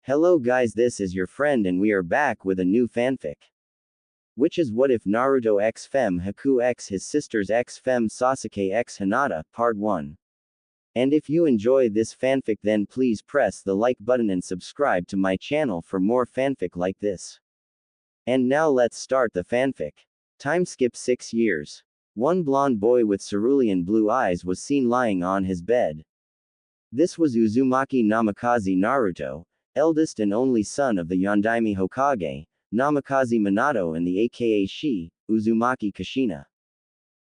Hello guys, this is your friend and we are back with a new fanfic. Which is What If Naruto x Fem Haku x his sisters x Fem Sasuke x Hinata, Part 1. And if you enjoy this fanfic then please press the like button and subscribe to my channel for more fanfic like this. And now let's start the fanfic. Time skip 6 years. One blonde boy with cerulean blue eyes was seen lying on his bed. This was Uzumaki Namikaze Naruto, eldest and only son of the Yondaime Hokage, Namikaze Minato and the aka Shi, Uzumaki Kushina.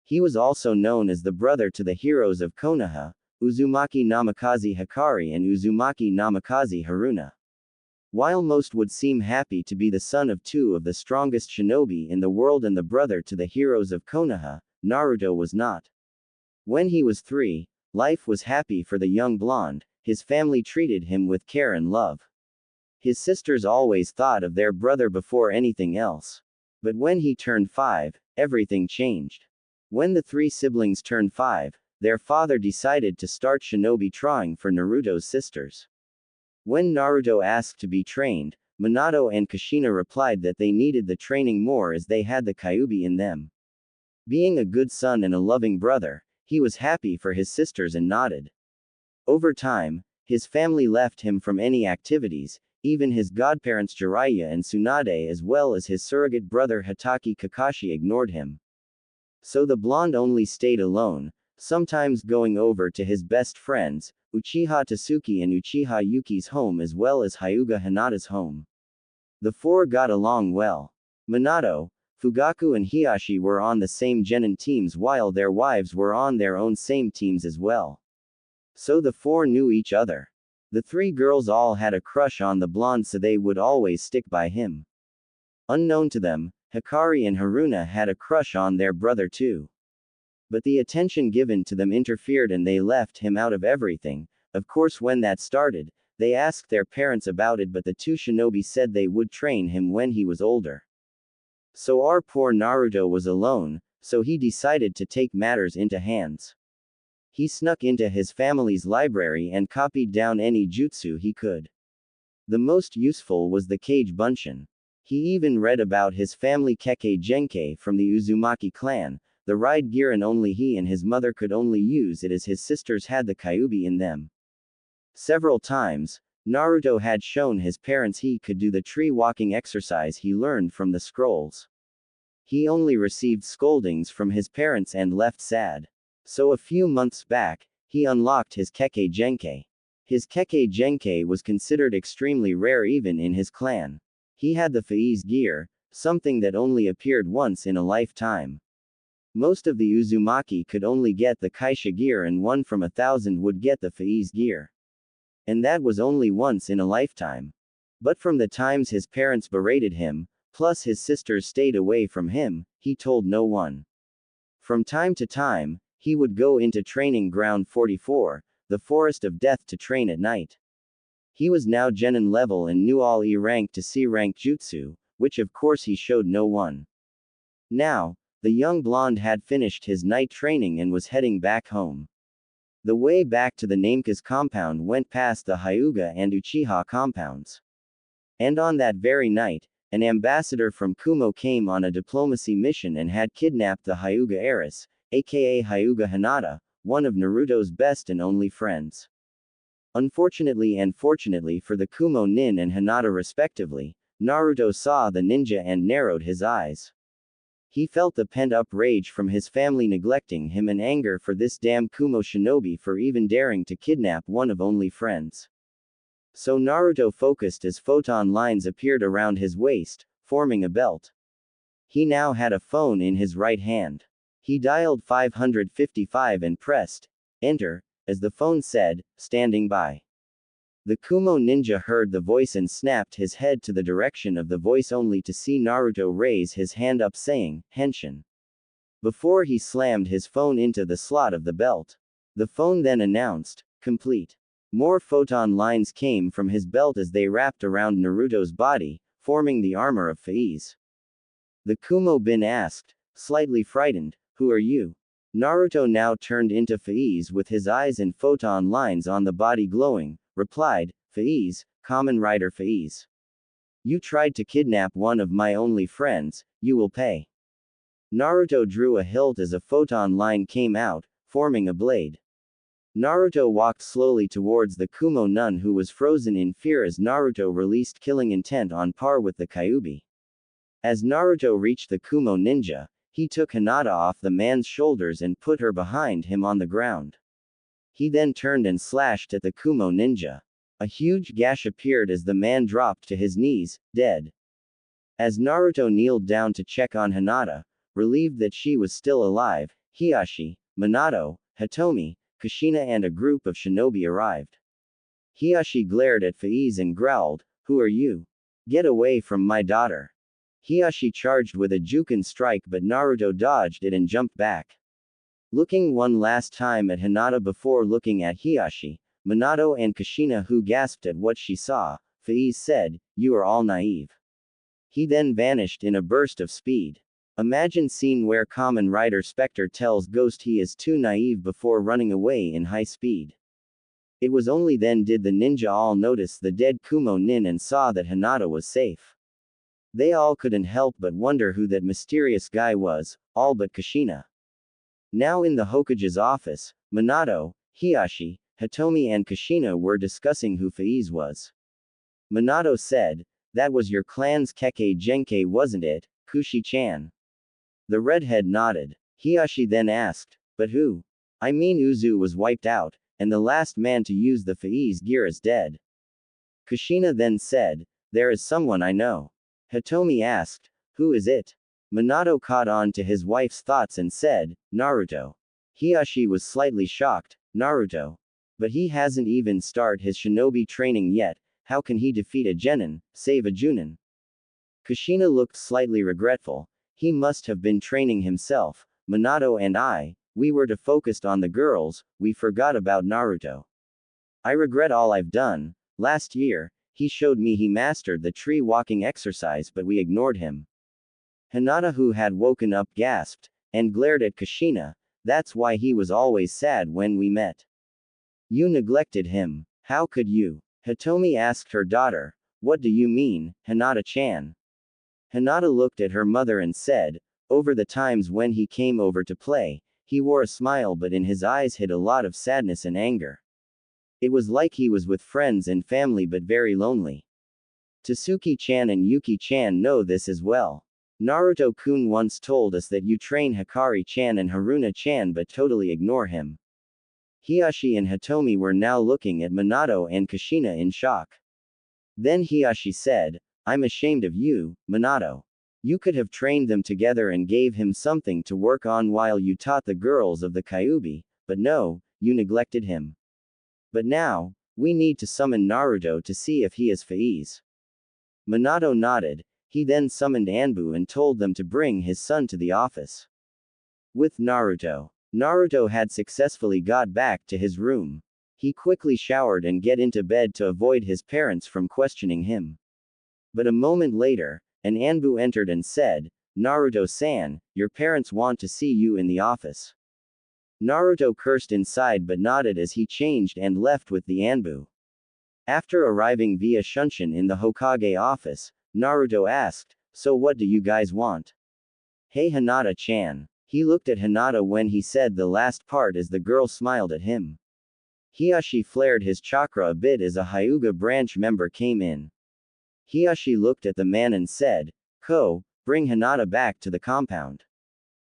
He was also known as the brother to the heroes of Konoha, Uzumaki Namikaze Hikari and Uzumaki Namikaze Haruna. While most would seem happy to be the son of two of the strongest shinobi in the world and the brother to the heroes of Konoha, Naruto was not. When he was 3, life was happy for the young blonde. His family treated him with care and love. His sisters always thought of their brother before anything else. But when he turned 5, everything changed. When the 3 siblings turned 5, their father decided to start shinobi training for Naruto's sisters. When Naruto asked to be trained, Minato and Kushina replied that they needed the training more as they had the kyuubi in them. Being a good son and a loving brother, he was happy for his sisters and nodded. Over time, his family left him from any activities, even his godparents Jiraiya and Tsunade as well as his surrogate brother Hitaki Kakashi ignored him. So the blonde only stayed alone, sometimes going over to his best friends, Uchiha Tasuki and Uchiha Yuki's home as well as Hyuga Hinata's home. The 4 got along well. Minato, Fugaku and Hiashi were on the same genin teams while their wives were on their own same teams as well. So the 4 knew each other. The 3 girls all had a crush on the blonde so they would always stick by him. Unknown to them, Hikari and Haruna had a crush on their brother too. But the attention given to them interfered and they left him out of everything. Of course when that started, they asked their parents about it but the 2 shinobi said they would train him when he was older. So our poor Naruto was alone, so he decided to take matters into hands. He snuck into his family's library and copied down any jutsu he could. The most useful was the Kage Bunshin. He even read about his family Kekkei Genkai from the Uzumaki clan, the ride gear and only he and his mother could only use it as his sisters had the kyuubi in them. Several times, Naruto had shown his parents he could do the tree walking exercise he learned from the scrolls. He only received scoldings from his parents and left sad. So a few months back, he unlocked his Kekkei Genkai. His Kekkei Genkai was considered extremely rare even in his clan. He had the Faize gear, something that only appeared once in a lifetime. Most of the Uzumaki could only get the Kaisha gear and 1 from 1,000 would get the Faize gear. And that was only once in a lifetime. But from the times his parents berated him, plus his sisters stayed away from him, he told no one. From time to time, he would go into training ground 44, the forest of death to train at night. He was now genin level and knew all E rank to C rank jutsu, which of course he showed no one. Now, the young blonde had finished his night training and was heading back home. The way back to the Namekaze compound went past the Hyuga and Uchiha compounds. And on that very night, an ambassador from Kumo came on a diplomacy mission and had kidnapped the Hyuga heiress, aka Hyuga Hinata, one of Naruto's best and only friends. Unfortunately and fortunately for the Kumo nin and Hinata respectively, Naruto saw the ninja and narrowed his eyes. He felt the pent-up rage from his family neglecting him and anger for this damn Kumo shinobi for even daring to kidnap one of only friends. So Naruto focused as photon lines appeared around his waist, forming a belt. He now had a phone in his right hand. He dialed 555 and pressed enter, as the phone said, standing by. The Kumo ninja heard the voice and snapped his head to the direction of the voice only to see Naruto raise his hand up saying, Henshin. Before he slammed his phone into the slot of the belt. The phone then announced, complete. More photon lines came from his belt as they wrapped around Naruto's body, forming the armor of Faize. The Kumo bin asked, slightly frightened, who are you? Naruto now turned into Faize with his eyes and photon lines on the body glowing, replied, Faize, Kamen Rider Faiz. You tried to kidnap one of my only friends, you will pay. Naruto drew a hilt as a photon line came out, forming a blade. Naruto walked slowly towards the Kumo nun who was frozen in fear as Naruto released killing intent on par with the Kyuubi. As Naruto reached the Kumo ninja, he took Hinata off the man's shoulders and put her behind him on the ground. He then turned and slashed at the Kumo ninja. A huge gash appeared as the man dropped to his knees, dead. As Naruto kneeled down to check on Hinata, relieved that she was still alive, Hiashi, Minato, Hitomi, Kushina and a group of shinobi arrived. Hiashi glared at Faiz and growled, "Who are you? Get away from my daughter." Hiashi charged with a Juken strike but Naruto dodged it and jumped back. Looking one last time at Hinata before looking at Hiashi, Minato and Kushina who gasped at what she saw, Faiz said, "You are all naive." He then vanished in a burst of speed. Imagine scene where Kamen Rider Spectre tells Ghost he is too naive before running away in high speed. It was only then did the ninja all notice the dead Kumo nin and saw that Hinata was safe. They all couldn't help but wonder who that mysterious guy was, all but Kushina. Now in the Hokage's office, Minato, Hiashi, Hitomi and Kushina were discussing who Faiz was. Minato said, "That was your clan's Kekkei Genkei wasn't it, Kushi-chan?" The redhead nodded. Hiashi then asked, "But who? I mean Uzu was wiped out, and the last man to use the Faiz gear is dead." Kushina then said, "There is someone I know." Hitomi asked, "Who is it?" Minato caught on to his wife's thoughts and said, "Naruto." Hiashi was slightly shocked, "Naruto? But he hasn't even started his shinobi training yet, how can he defeat a genin, save a junin?" Kushina looked slightly regretful. He must have been training himself. Minato and we were too focused on the girls, we forgot about Naruto. I regret all I've done. Last year, he showed me he mastered the tree walking exercise but we ignored him. Hinata who had woken up gasped, and glared at Kushina, "That's why he was always sad when we met. You neglected him. How could you?" Hitomi asked her daughter, "What do you mean, Hinata-chan?" Hinata looked at her mother and said, "Over the times when he came over to play, he wore a smile but in his eyes hid a lot of sadness and anger. It was like he was with friends and family but very lonely. Tsuki-chan and Yuki-chan know this as well. Naruto-kun once told us that you train Hikari-chan and Haruna-chan but totally ignore him." Hiashi and Hitomi were now looking at Minato and Kushina in shock. Then Hiashi said, "I'm ashamed of you, Minato. You could have trained them together and gave him something to work on while you taught the girls of the Kyuubi, but no, you neglected him. But now, we need to summon Naruto to see if he is Faiz." Minato nodded. He then summoned Anbu and told them to bring his son to the office. With Naruto. Naruto had successfully got back to his room. He quickly showered and get into bed to avoid his parents from questioning him. But a moment later, an Anbu entered and said, "Naruto-san, your parents want to see you in the office." Naruto cursed inside but nodded as he changed and left with the Anbu. After arriving via Shunshin in the Hokage office, Naruto asked, "So what do you guys want?" "Hey Hinata-chan." He looked at Hinata when he said the last part as the girl smiled at him. Hiashi flared his chakra a bit as a Hyuga branch member came in. Hiashi looked at the man and said, "Ko, bring Hinata back to the compound."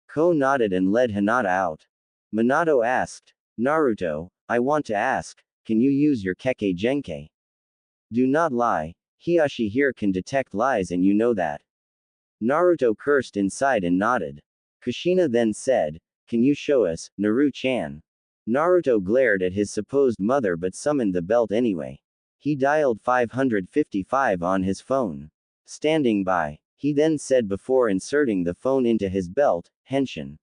Ko nodded and led Hinata out. Minato asked, "Naruto, I want to ask, can you use your Kekkei Genkei?" "Do not lie. Hiashi here can detect lies and you know that." Naruto cursed inside and nodded. Kushina then said, "Can you show us, Naru-chan?" Naruto glared at his supposed mother but summoned the belt anyway. He dialed 555 on his phone. Standing by. He then said before inserting the phone into his belt, "Henshin."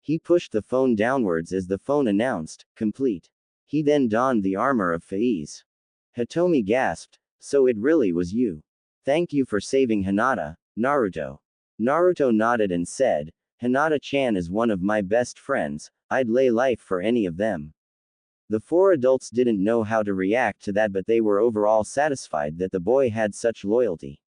He pushed the phone downwards as the phone announced, "Complete." He then donned the armor of Faiz. Hitomi gasped, "So it really was you. Thank you for saving Hinata, Naruto." Naruto nodded and said, "Hinata-chan is one of my best friends, I'd lay life for any of them." The four adults didn't know how to react to that, but they were overall satisfied that the boy had such loyalty.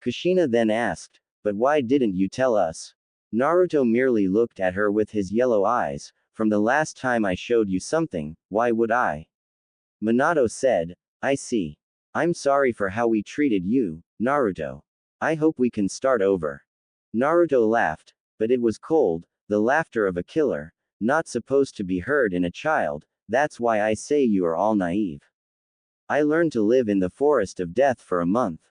Kushina then asked, "But why didn't you tell us?" Naruto merely looked at her with his yellow eyes. "From the last time I showed you something, why would I?" Minato said, "I see. I'm sorry for how we treated you, Naruto. I hope we can start over." Naruto laughed, but it was cold, the laughter of a killer, not supposed to be heard in a child. "That's why I say you are all naive. I learned to live in the forest of death for a month.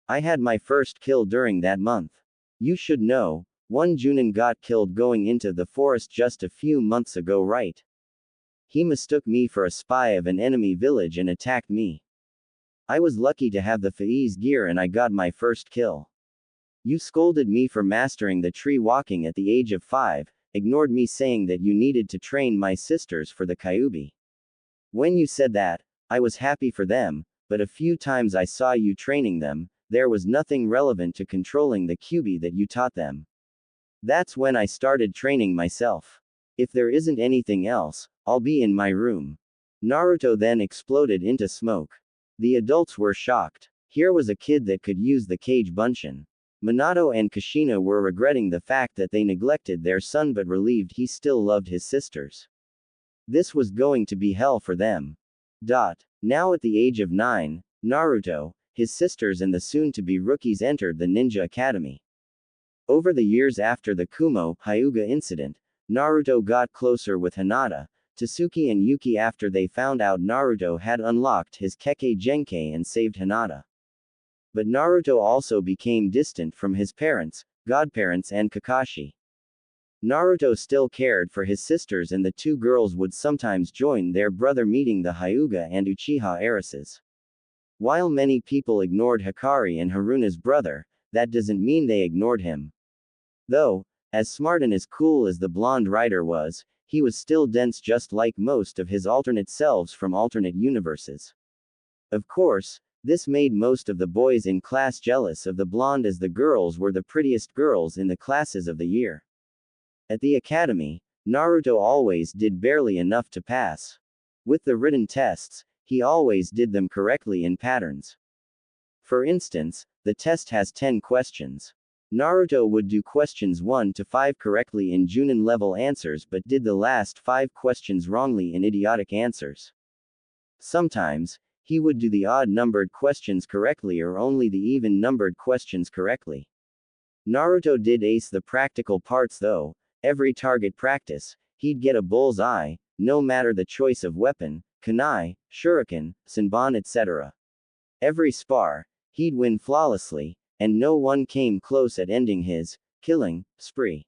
I had my first kill during that month. You should know, one Junin got killed going into the forest just a few months ago, right? He mistook me for a spy of an enemy village and attacked me. I was lucky to have the Faiz gear and I got my first kill. You scolded me for mastering the tree walking at the age of 5, ignored me saying that you needed to train my sisters for the Kyuubi. When you said that, I was happy for them, but a few times I saw you training them, there was nothing relevant to controlling the Kyuubi that you taught them. That's when I started training myself. If there isn't anything else, I'll be in my room." Naruto then exploded into smoke. The adults were shocked. Here was a kid that could use the Kage Bunshin. Minato and Kushina were regretting the fact that they neglected their son but relieved he still loved his sisters. This was going to be hell for them. Now at the age of 9, Naruto, his sisters and the soon-to-be rookies entered the Ninja Academy. Over the years after the Kumo, Hyuga incident, Naruto got closer with Hinata, Tsuki and Yuki after they found out Naruto had unlocked his Kekkei Genkai and saved Hinata. But Naruto also became distant from his parents, godparents and Kakashi. Naruto still cared for his sisters and the two girls would sometimes join their brother meeting the Hyuga and Uchiha heiresses. While many people ignored Hikari and Haruna's brother, that doesn't mean they ignored him. Though, as smart and as cool as the blonde writer was, he was still dense just like most of his alternate selves from alternate universes. Of course, this made most of the boys in class jealous of the blonde as the girls were the prettiest girls in the classes of the year. At the academy, Naruto always did barely enough to pass. With the written tests, he always did them correctly in patterns. For instance, the test has 10 questions. Naruto would do questions 1 to 5 correctly in Junin level answers but did the last 5 questions wrongly in idiotic answers. Sometimes, he would do the odd-numbered questions correctly or only the even-numbered questions correctly. Naruto did ace the practical parts though. Every target practice, he'd get a bull's eye, no matter the choice of weapon, kunai, shuriken, senbon etc. Every spar, he'd win flawlessly, and no one came close at ending his killing spree.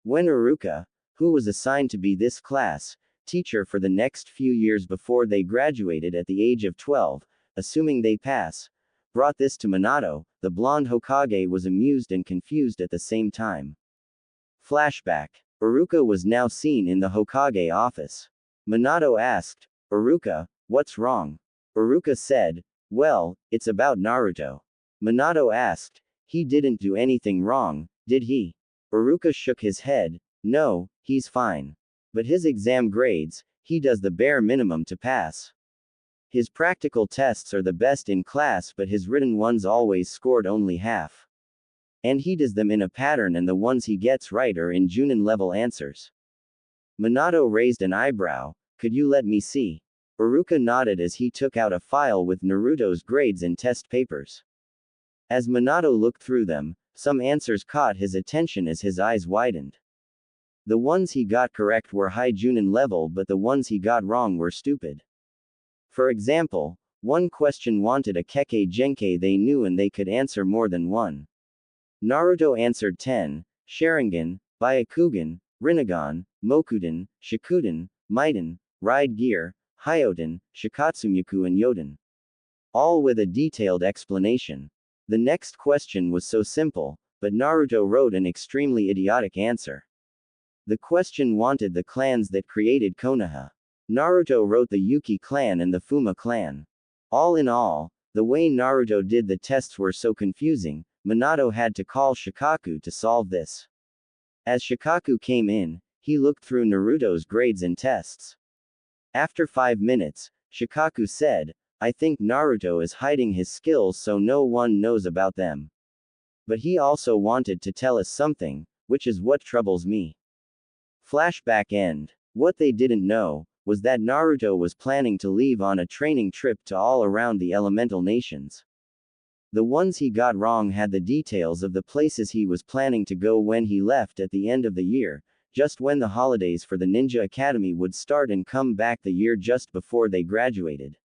When Iruka, who was assigned to be this class teacher for the next few years before they graduated at the age of 12, assuming they pass, brought this to Minato, the blonde Hokage was amused and confused at the same time. Flashback. Iruka was now seen in the Hokage office. Minato asked, "Iruka, what's wrong?" Iruka said, "Well, it's about Naruto." Minato asked, "He didn't do anything wrong, did he?" Iruka shook his head, "No, he's fine. But his exam grades, he does the bare minimum to pass. His practical tests are the best in class but his written ones always scored only half. And he does them in a pattern and the ones he gets right are in Junin level answers." Minato raised an eyebrow, "Could you let me see?" Iruka nodded as he took out a file with Naruto's grades and test papers. As Minato looked through them, some answers caught his attention as his eyes widened. The ones he got correct were high Junin level but the ones he got wrong were stupid. For example, one question wanted a Kekkei Genkai they knew and they could answer more than one. Naruto answered 10, Sharingan, Byakugan, Rinnegan, Mokuden, Shikuden, Maiden, Ride Gear, Hyoten, Shikatsumyaku and Yoden. All with a detailed explanation. The next question was so simple, but Naruto wrote an extremely idiotic answer. The question wanted the clans that created Konoha. Naruto wrote the Yuki clan and the Fuma clan. All in all, the way Naruto did the tests were so confusing, Minato had to call Shikaku to solve this. As Shikaku came in, he looked through Naruto's grades and tests. After 5 minutes, Shikaku said, I think Naruto is hiding his skills so no one knows about them. But he also wanted to tell us something, which is what troubles me. Flashback end. What they didn't know was that Naruto was planning to leave on a training trip to all around the elemental nations. The ones he got wrong had the details of the places he was planning to go when he left at the end of the year, just when the holidays for the Ninja Academy would start and come back the year just before they graduated.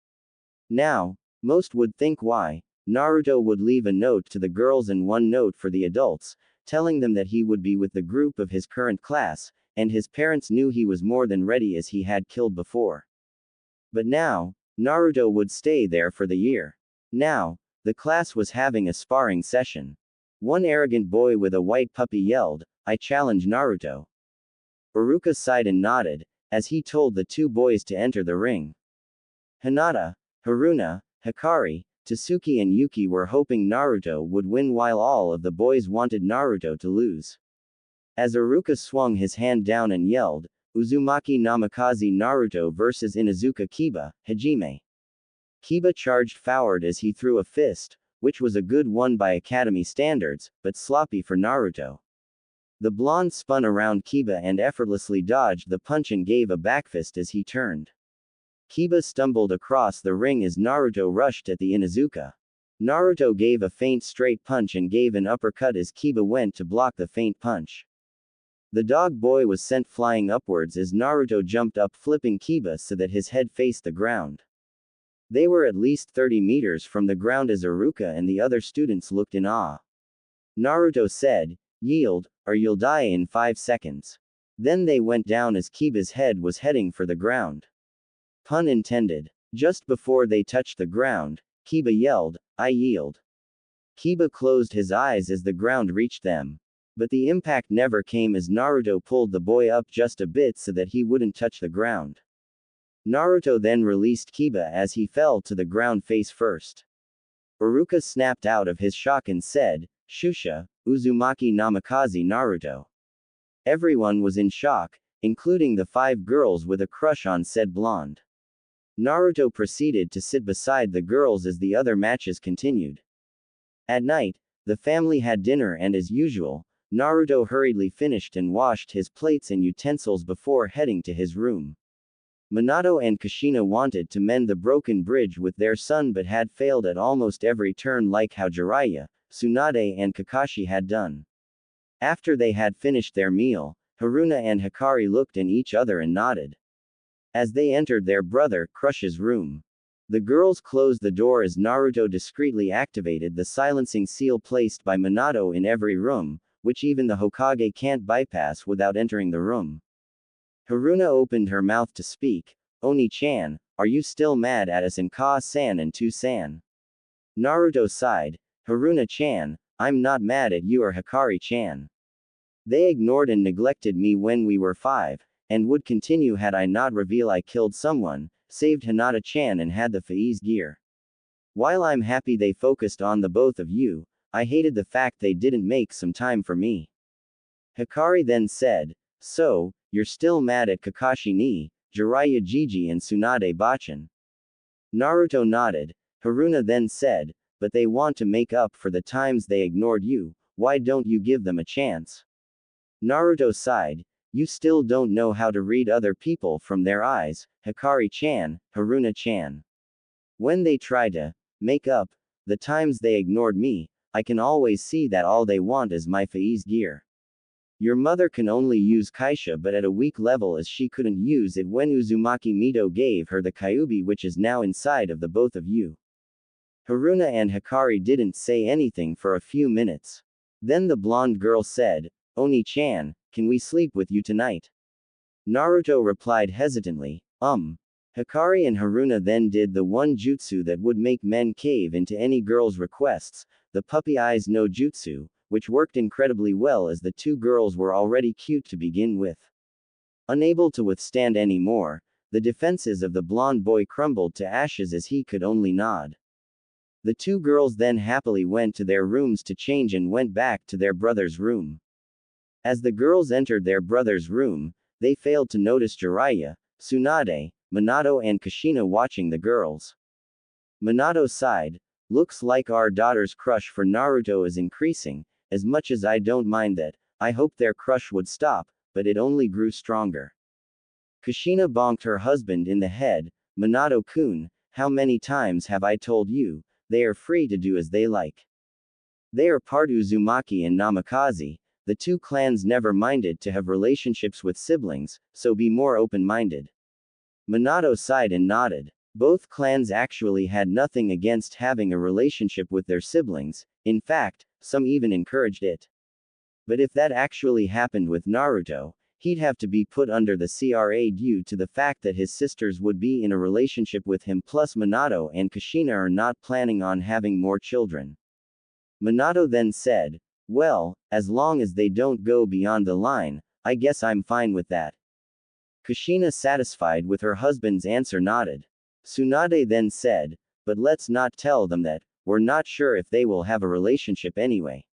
Now, most would think why. Naruto would leave a note to the girls and one note for the adults, telling them that he would be with the group of his current class, and his parents knew he was more than ready as he had killed before. But now, Naruto would stay there for the year. Now, the class was having a sparring session. One arrogant boy with a white puppy yelled, I challenge Naruto. Iruka sighed and nodded, as he told the two boys to enter the ring. Hinata, Haruna, Hikari, Tasuki and Yuki were hoping Naruto would win while all of the boys wanted Naruto to lose. As Iruka swung his hand down and yelled, Uzumaki Namikaze Naruto vs Inuzuka Kiba, Hajime. Kiba charged forward as he threw a fist, which was a good one by academy standards, but sloppy for Naruto. The blonde spun around Kiba and effortlessly dodged the punch and gave a backfist as he turned. Kiba stumbled across the ring as Naruto rushed at the Inuzuka. Naruto gave a feint straight punch and gave an uppercut as Kiba went to block the feint punch. The dog boy was sent flying upwards as Naruto jumped up, flipping Kiba so that his head faced the ground. They were at least 30 meters from the ground as Iruka and the other students looked in awe. Naruto said, Yield, or you'll die in 5 seconds. Then they went down as Kiba's head was heading for the ground. Pun intended. Just before they touched the ground, Kiba yelled, I yield. Kiba closed his eyes as the ground reached them. But the impact never came as Naruto pulled the boy up just a bit so that he wouldn't touch the ground. Naruto then released Kiba as he fell to the ground face first. Iruka snapped out of his shock and said, Shusha, Uzumaki Namikaze Naruto. Everyone was in shock, including the 5 girls with a crush on said blonde. Naruto proceeded to sit beside the girls as the other matches continued. At night, the family had dinner and as usual, Naruto hurriedly finished and washed his plates and utensils before heading to his room. Minato and Kushina wanted to mend the broken bridge with their son but had failed at almost every turn like how Jiraiya, Tsunade and Kakashi had done. After they had finished their meal, Haruna and Hikari looked at each other and nodded. As they entered their brother, Crush's room. The girls closed the door as Naruto discreetly activated the silencing seal placed by Minato in every room, which even the Hokage can't bypass without entering the room. Haruna opened her mouth to speak, Oni-chan, are you still mad at us and Ka-san and Tu-san? Naruto sighed, Haruna-chan, I'm not mad at you or Hikari-chan. They ignored and neglected me when we were 5, and would continue had I not reveal I killed someone, saved Hinata-chan and had the Faiz gear. While I'm happy they focused on the both of you, I hated the fact they didn't make some time for me. Hikari then said, so, you're still mad at Kakashi ni, Jiraiya Jiji and Tsunade Bachan. Naruto nodded. Haruna then said, but they want to make up for the times they ignored you, why don't you give them a chance? Naruto sighed, you still don't know how to read other people from their eyes, Hikari-chan, Haruna-chan. When they try to make up the times they ignored me, I can always see that all they want is my Faiz gear. Your mother can only use Kaisha but at a weak level as she couldn't use it when Uzumaki Mito gave her the Kyuubi which is now inside of the both of you. Haruna and Hikari didn't say anything for a few minutes. Then the blonde girl said, Oni-chan, can we sleep with you tonight? Naruto replied hesitantly, Hikari and Haruna then did the one jutsu that would make men cave into any girl's requests, the puppy eyes no jutsu, which worked incredibly well as the 2 girls were already cute to begin with. Unable to withstand any more, the defenses of the blonde boy crumbled to ashes as he could only nod. The 2 girls then happily went to their rooms to change and went back to their brother's room. As the girls entered their brother's room, they failed to notice Jiraiya, Tsunade, Minato and Kushina watching the girls. Minato sighed. Looks like our daughter's crush for Naruto is increasing. As much as I don't mind that, I hoped their crush would stop, but it only grew stronger. Kushina bonked her husband in the head. Minato-kun, how many times have I told you, they are free to do as they like. They are part Uzumaki and Namikaze, the two clans never minded to have relationships with siblings, so be more open-minded. Minato sighed and nodded. Both clans actually had nothing against having a relationship with their siblings, in fact, some even encouraged it. But if that actually happened with Naruto, he'd have to be put under the CRA due to the fact that his sisters would be in a relationship with him, plus Minato and Kushina are not planning on having more children. Minato then said, well, as long as they don't go beyond the line, I guess I'm fine with that. Kushina, satisfied with her husband's answer, nodded. Tsunade then said, but let's not tell them that, we're not sure if they will have a relationship anyway.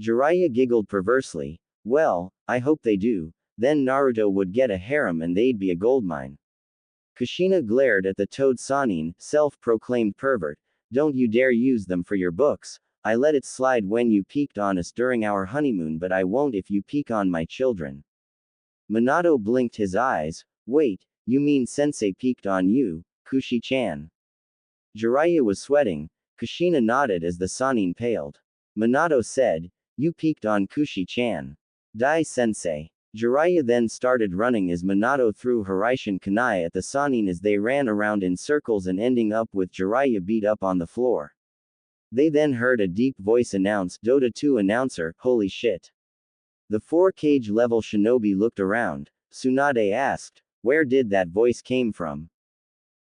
Jiraiya giggled perversely, well, I hope they do, then Naruto would get a harem and they'd be a goldmine. Kushina glared at the toad Sannin, self-proclaimed pervert, don't you dare use them for your books. I let it slide when you peeked on us during our honeymoon, but I won't if you peek on my children. Minato blinked his eyes, wait, you mean sensei peeked on you, Kushi-chan? Jiraiya was sweating. Kushina nodded as the Sannin paled. Minato said, you peeked on Kushi-chan. Dai-sensei. Jiraiya then started running as Minato threw Hiraishin Kunai at the Sannin as they ran around in circles and ending up with Jiraiya beat up on the floor. They then heard a deep voice announce, Dota 2 announcer, holy shit. The 4-cage level shinobi looked around. Tsunade asked, where did that voice came from?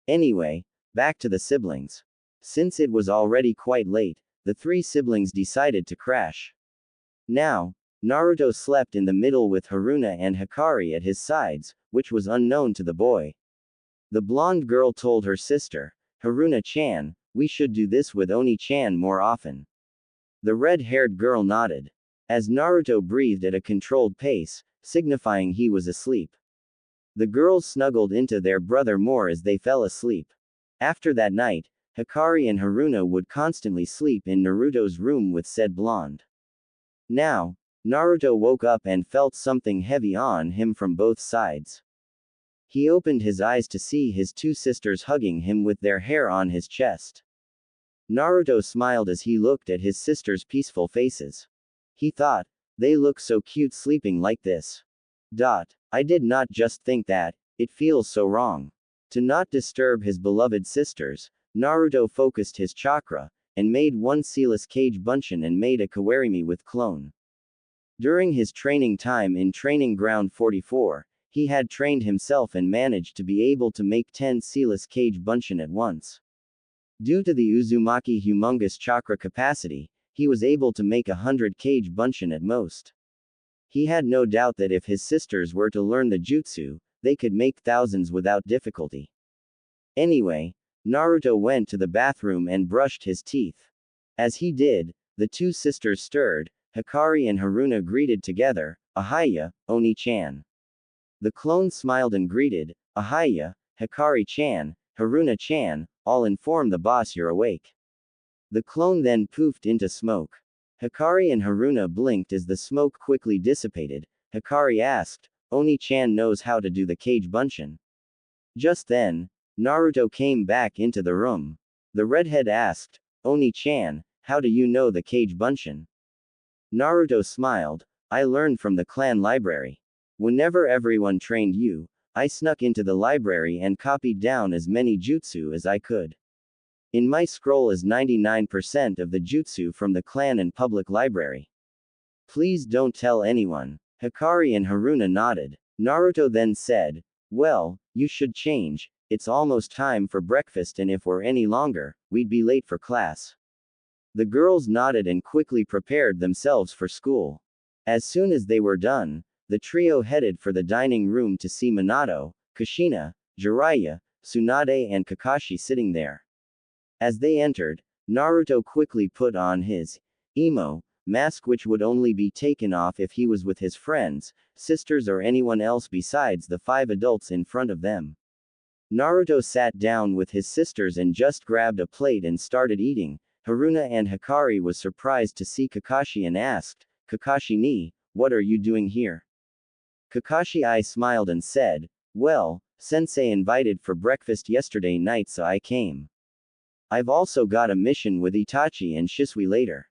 Anyway, back to the siblings. Since it was already quite late, the three siblings decided to crash. Now, Naruto slept in the middle with Haruna and Hikari at his sides, which was unknown to the boy. The blonde girl told her sister, Haruna-chan, we should do this with Oni-chan more often. The red-haired girl nodded. As Naruto breathed at a controlled pace, signifying he was asleep. The girls snuggled into their brother more as they fell asleep. After that night, Hikari and Haruna would constantly sleep in Naruto's room with said blonde. Now, Naruto woke up and felt something heavy on him from both sides. He opened his eyes to see his two sisters hugging him with their hair on his chest. Naruto smiled as he looked at his sisters' peaceful faces. He thought, they look so cute sleeping like this. I did not just think that, it feels so wrong. To not disturb his beloved sisters, Naruto focused his chakra, and made one sealess cage bunshin and made a kawarimi with clone. During his training time in Training Ground 44, he had trained himself and managed to be able to make 10 sealess cage bunshin at once. Due to the Uzumaki humongous chakra capacity, he was able to make 100 cage bunshin at most. He had no doubt that if his sisters were to learn the jutsu, they could make thousands without difficulty. Anyway, Naruto went to the bathroom and brushed his teeth. As he did, the two sisters stirred. Hikari and Haruna greeted together, Ahaya, Oni-chan. The clone smiled and greeted, Ahaya, Hikari-chan, Haruna-chan, I'll inform the boss you're awake. The clone then poofed into smoke. Hikari and Haruna blinked as the smoke quickly dissipated. Hikari asked, Oni-chan knows how to do the cage bunshin. Just then, Naruto came back into the room. The redhead asked, Oni-chan, how do you know the cage bunshin? Naruto smiled, I learned from the clan library. Whenever everyone trained you, I snuck into the library and copied down as many jutsu as I could. In my scroll is 99% of the jutsu from the clan and public library. Please don't tell anyone. Hikari and Haruna nodded. Naruto then said, well, you should change, it's almost time for breakfast and if we're any longer, we'd be late for class. The girls nodded and quickly prepared themselves for school. As soon as they were done, the trio headed for the dining room to see Minato, Kushina, Jiraiya, Tsunade and Kakashi sitting there. As they entered, Naruto quickly put on his emo mask, which would only be taken off if he was with his friends, sisters or anyone else besides the 5 adults in front of them. Naruto sat down with his sisters and just grabbed a plate and started eating. Haruna and Hikari was surprised to see Kakashi and asked, Kakashi-ni, what are you doing here? Kakashi smiled and said, well, Sensei invited for breakfast yesterday night so I came. I've also got a mission with Itachi and Shisui later.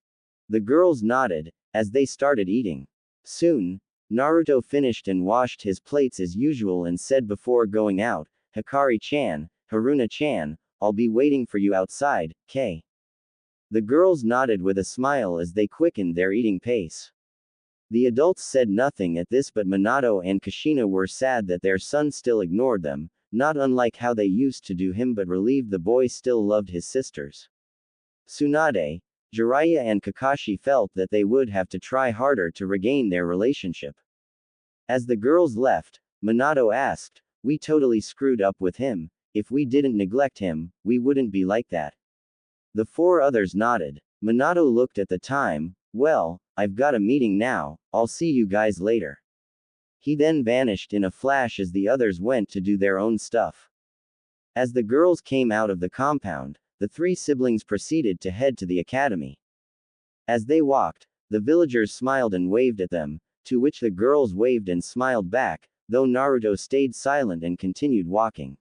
The girls nodded, as they started eating. Soon, Naruto finished and washed his plates as usual and said before going out, Hikari-chan, Haruna-chan, I'll be waiting for you outside, K. The girls nodded with a smile as they quickened their eating pace. The adults said nothing at this, but Minato and Kushina were sad that their son still ignored them, not unlike how they used to do him, but relieved the boy still loved his sisters. Tsunade, Jiraiya and Kakashi felt that they would have to try harder to regain their relationship. As the girls left, Minato asked, we totally screwed up with him. If we didn't neglect him, we wouldn't be like that. The four others nodded. Minato looked at the time, well, I've got a meeting now, I'll see you guys later. He then vanished in a flash as the others went to do their own stuff. As the girls came out of the compound, the three siblings proceeded to head to the academy. As they walked, the villagers smiled and waved at them, to which the girls waved and smiled back, though Naruto stayed silent and continued walking.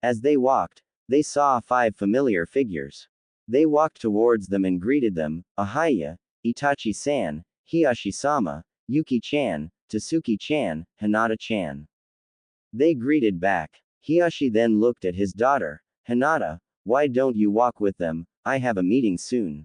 As they walked, they saw 5 familiar figures. They walked towards them and greeted them, Ahaya, Itachi-san, Hiyashi-sama, Yuki-chan, Tasuki-chan, Hinata-chan. They greeted back. Hiyashi then looked at his daughter, Hinata, why don't you walk with them, I have a meeting soon.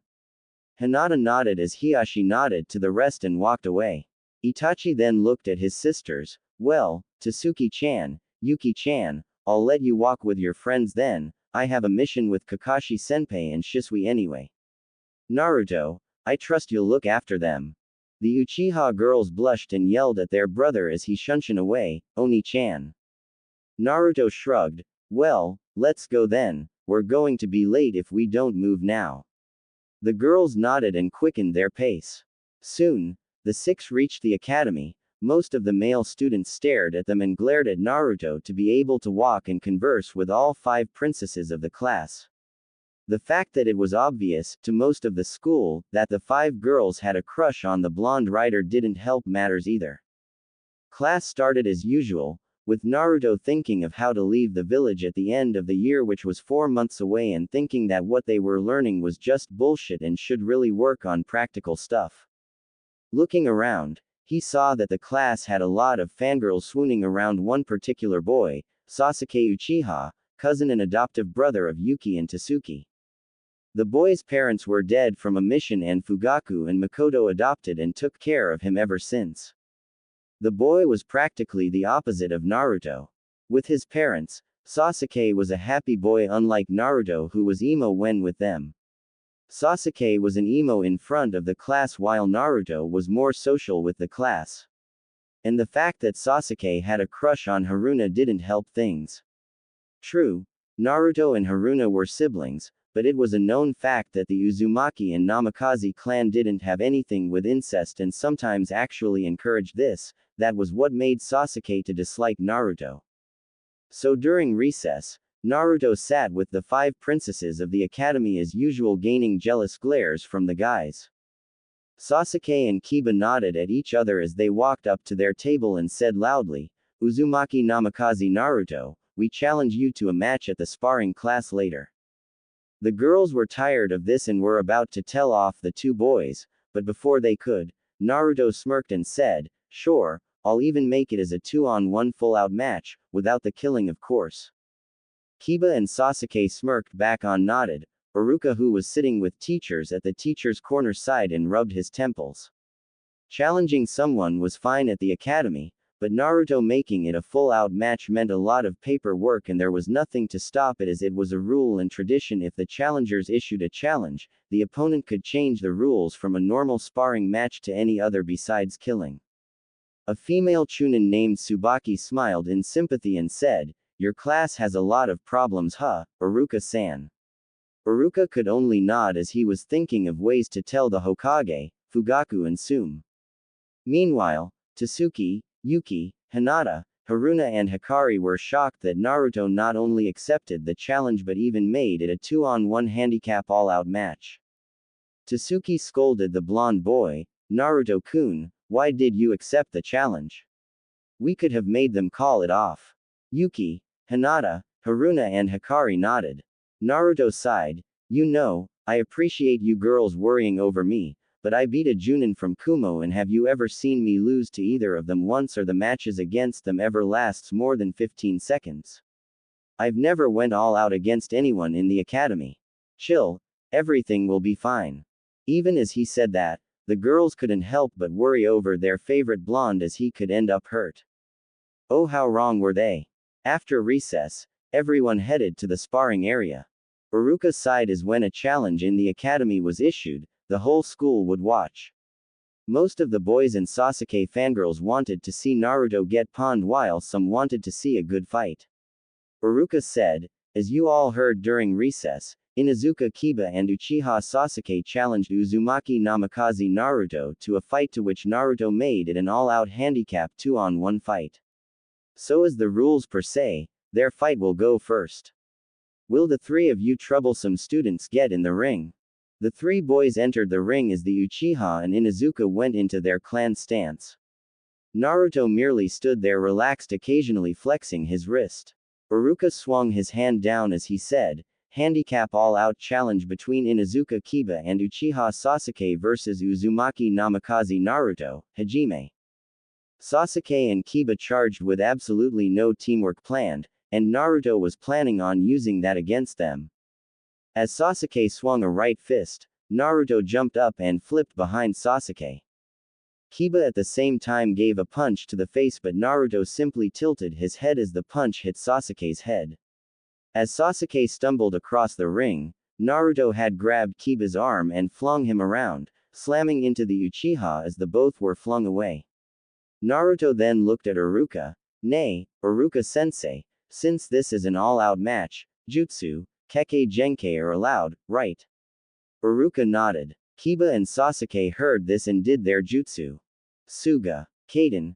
Hinata nodded as Hiyashi nodded to the rest and walked away. Itachi then looked at his sisters, well, Tasuki-chan, Yuki-chan, I'll let you walk with your friends then, I have a mission with Kakashi-senpai and Shisui anyway. Naruto, I trust you'll look after them. The Uchiha girls blushed and yelled at their brother as he shunshin away, Oni-chan. Naruto shrugged, well, let's go then, we're going to be late if we don't move now. The girls nodded and quickened their pace. Soon, the 6 reached the academy. Most of the male students stared at them and glared at Naruto to be able to walk and converse with all 5 princesses of the class. The fact that it was obvious, to most of the school, that the 5 girls had a crush on the blonde rider didn't help matters either. Class started as usual, with Naruto thinking of how to leave the village at the end of the year, which was 4 months away, and thinking that what they were learning was just bullshit and should really work on practical stuff. Looking around, he saw that the class had a lot of fangirls swooning around one particular boy, Sasuke Uchiha, cousin and adoptive brother of Yuki and Tasuki. The boy's parents were dead from a mission and Fugaku and Makoto adopted and took care of him ever since. The boy was practically the opposite of Naruto. With his parents, Sasuke was a happy boy, unlike Naruto, who was emo when with them. Sasuke was an emo in front of the class while Naruto was more social with the class. And the fact that Sasuke had a crush on Haruna didn't help things. True, Naruto and Haruna were siblings, but it was a known fact that the Uzumaki and Namikaze clan didn't have anything with incest and sometimes actually encouraged this. That was what made Sasuke to dislike Naruto. So during recess, Naruto sat with the 5 princesses of the academy as usual, gaining jealous glares from the guys. Sasuke and Kiba nodded at each other as they walked up to their table and said loudly, Uzumaki Namikaze Naruto, we challenge you to a match at the sparring class later. The girls were tired of this and were about to tell off the 2 boys, but before they could, Naruto smirked and said, sure, I'll even make it as a 2-on-1 full-out match, without the killing of course. Kiba and Sasuke smirked back on nodded. Iruka, who was sitting with teachers at the teacher's corner, sighed and rubbed his temples. Challenging someone was fine at the academy, but Naruto making it a full-out match meant a lot of paperwork, and there was nothing to stop it, as it was a rule and tradition. If the challengers issued a challenge, the opponent could change the rules from a normal sparring match to any other besides killing. A female chunin named Tsubaki smiled in sympathy and said, your class has a lot of problems, huh, Iruka-san? Iruka could only nod as he was thinking of ways to tell the Hokage, Fugaku and Sume. Meanwhile, Tasuki, Yuki, Hinata, Haruna and Hikari were shocked that Naruto not only accepted the challenge but even made it a 2-on-1 handicap all-out match. Tasuki scolded the blonde boy, "Naruto-kun, why did you accept the challenge? We could have made them call it off." Yuki, Hinata, Haruna and Hikari nodded. Naruto sighed, "You know, I appreciate you girls worrying over me, but I beat a Junin from Kumo, and have you ever seen me lose to either of them once or the matches against them ever lasts more than 15 seconds? I've never went all out against anyone in the academy. Chill, everything will be fine." Even as he said that, the girls couldn't help but worry over their favorite blonde as he could end up hurt. Oh, how wrong were they? After recess, everyone headed to the sparring area. Iruka sighed as when a challenge in the academy was issued, the whole school would watch. Most of the boys and Sasuke fangirls wanted to see Naruto get pawned while some wanted to see a good fight. Iruka said, "As you all heard during recess, Inuzuka Kiba and Uchiha Sasuke challenged Uzumaki Namikaze Naruto to a fight to which Naruto made it an all-out handicap 2-on-1 fight. So as the rules per se, their fight will go first. Will the three of you troublesome students get in the ring?" The three boys entered the ring as the Uchiha and Inuzuka went into their clan stance. Naruto merely stood there relaxed, occasionally flexing his wrist. Iruka swung his hand down as he said, "Handicap all-out challenge between Inuzuka Kiba and Uchiha Sasuke vs Uzumaki Namikaze Naruto, Hajime." Sasuke and Kiba charged with absolutely no teamwork planned, and Naruto was planning on using that against them. As Sasuke swung a right fist, Naruto jumped up and flipped behind Sasuke. Kiba at the same time gave a punch to the face, but Naruto simply tilted his head as the punch hit Sasuke's head. As Sasuke stumbled across the ring, Naruto had grabbed Kiba's arm and flung him around, slamming into the Uchiha as the both were flung away. Naruto then looked at Iruka. "Nay, Iruka-sensei, since this is an all-out match, jutsu, Kekkei Genkai are allowed, right?" Iruka nodded. Kiba and Sasuke heard this and did their jutsu. Suga, Kaden,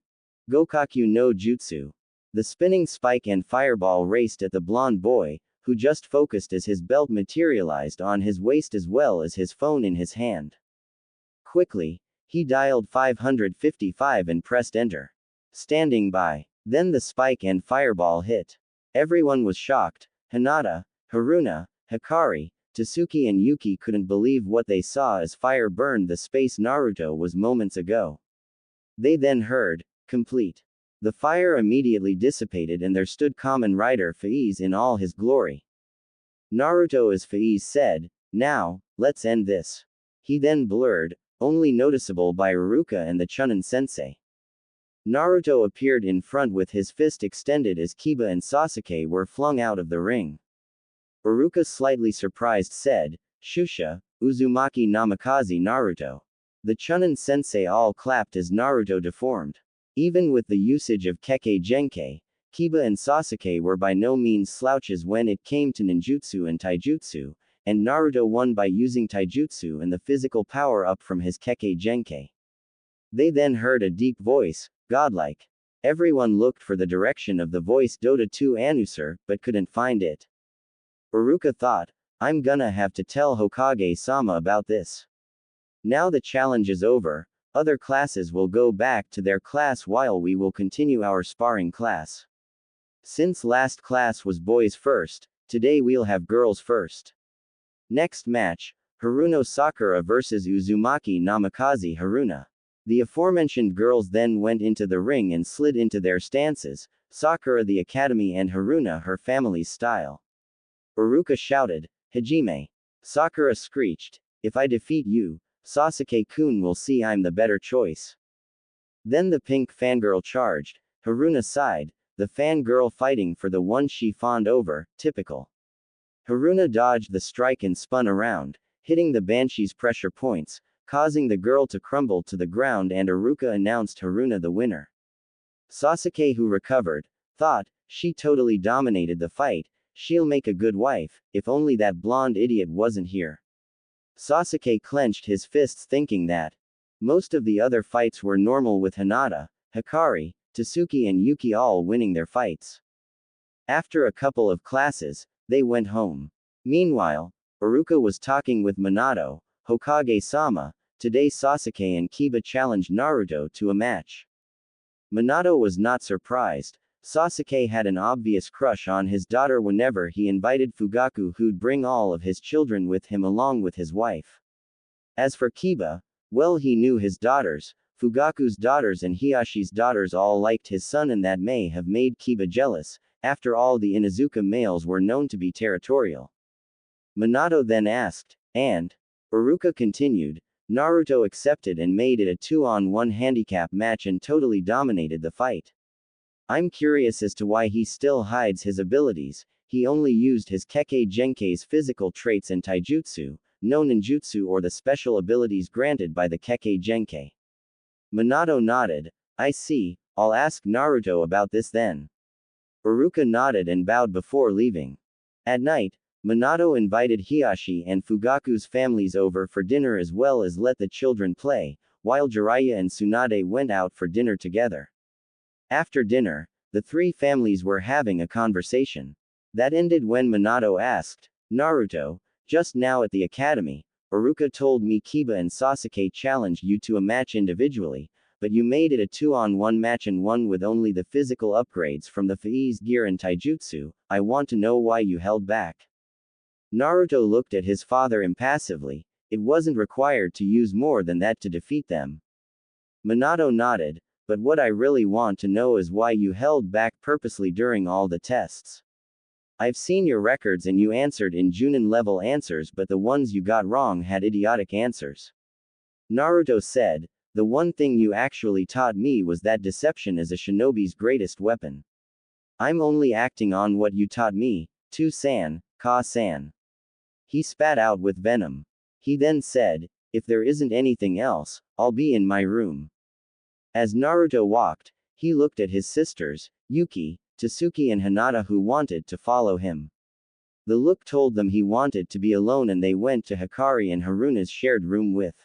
Gokaku no Jutsu. The spinning spike and fireball raced at the blonde boy, who just focused as his belt materialized on his waist as well as his phone in his hand. Quickly, he dialed 555 and pressed enter. Standing by. Then the spike and fireball hit. Everyone was shocked. Hinata, Haruna, Hikari, Tasuki and Yuki couldn't believe what they saw as fire burned the space Naruto was moments ago. They then heard, "Complete." The fire immediately dissipated and there stood Kamen Rider Faiz in all his glory. Naruto, as Faiz said, "Now, let's end this." He then blurred, only noticeable by Iruka and the Chunin sensei. Naruto appeared in front with his fist extended as Kiba and Sasuke were flung out of the ring. Iruka, slightly surprised, said, "Shusha, Uzumaki Namikaze Naruto." The Chunin sensei all clapped as Naruto deformed. Even with the usage of Kekkei Genkai, Kiba and Sasuke were by no means slouches when it came to ninjutsu and taijutsu, and Naruto won by using taijutsu and the physical power up from his Kekkei Genkai. They then heard a deep voice, godlike. Everyone looked for the direction of the voice Dota 2 Anusur, but couldn't find it. Iruka thought, "I'm gonna have to tell Hokage-sama about this." Now the challenge is over, other classes will go back to their class while we will continue our sparring class. Since last class was boys first, today we'll have girls first. Next match, Haruno Sakura vs Uzumaki Namikaze Haruna. The aforementioned girls then went into the ring and slid into their stances, Sakura the academy and Haruna her family's style. Iruka shouted, "Hajime." Sakura screeched, "If I defeat you, Sasuke-kun will see I'm the better choice." Then the pink fangirl charged. Haruna sighed, the fangirl fighting for the one she fawned over, typical. Haruna dodged the strike and spun around, hitting the Banshee's pressure points, causing the girl to crumble to the ground, and Iruka announced Haruna the winner. Sasuke, who recovered, thought, "She totally dominated the fight, she'll make a good wife, if only that blonde idiot wasn't here." Sasuke clenched his fists thinking that most of the other fights were normal with Hinata, Hikari, Tasuki and Yuki all winning their fights. After a couple of classes, they went home. Meanwhile, Iruka was talking with Minato. Hokage-sama, today Sasuke and Kiba challenged Naruto to a match. Minato was not surprised. Sasuke had an obvious crush on his daughter whenever he invited Fugaku, who'd bring all of his children with him along with his wife. As for Kiba, well, he knew his daughters. Fugaku's daughters and Hiyashi's daughters all liked his son, and that may have made Kiba jealous. After all, the Inuzuka males were known to be territorial. Minato then asked, and? Iruka continued. Naruto accepted and made it a 2-on-1 handicap match and totally dominated the fight. I'm curious as to why he still hides his abilities. He only used his Kekkei Genkei's physical traits and taijutsu, no ninjutsu or the special abilities granted by the Kekkei Genkei. Minato nodded. I see, I'll ask Naruto about this then. Iruka nodded and bowed before leaving. At night, Minato invited Hiyashi and Fugaku's families over for dinner as well as let the children play, while Jiraiya and Tsunade went out for dinner together. After dinner, the three families were having a conversation. That ended when Minato asked, Naruto, just now at the academy, Iruka told me Kiba and Sasuke challenged you to a match individually, but you made it a 2-on-1 match and won with only the physical upgrades from the Fai's gear and taijutsu. I want to know why you held back. Naruto looked at his father impassively. It wasn't required to use more than that to defeat them. Minato nodded, but what I really want to know is why you held back purposely during all the tests. I've seen your records and you answered in Junin level answers, but the ones you got wrong had idiotic answers. Naruto said, the one thing you actually taught me was that deception is a shinobi's greatest weapon. I'm only acting on what you taught me, To-san, Ka-san. He spat out with venom. He then said, if there isn't anything else, I'll be in my room. As Naruto walked, he looked at his sisters, Yuki, Tasuki and Hinata, who wanted to follow him. The look told them he wanted to be alone, and they went to Hikari and Haruna's shared room with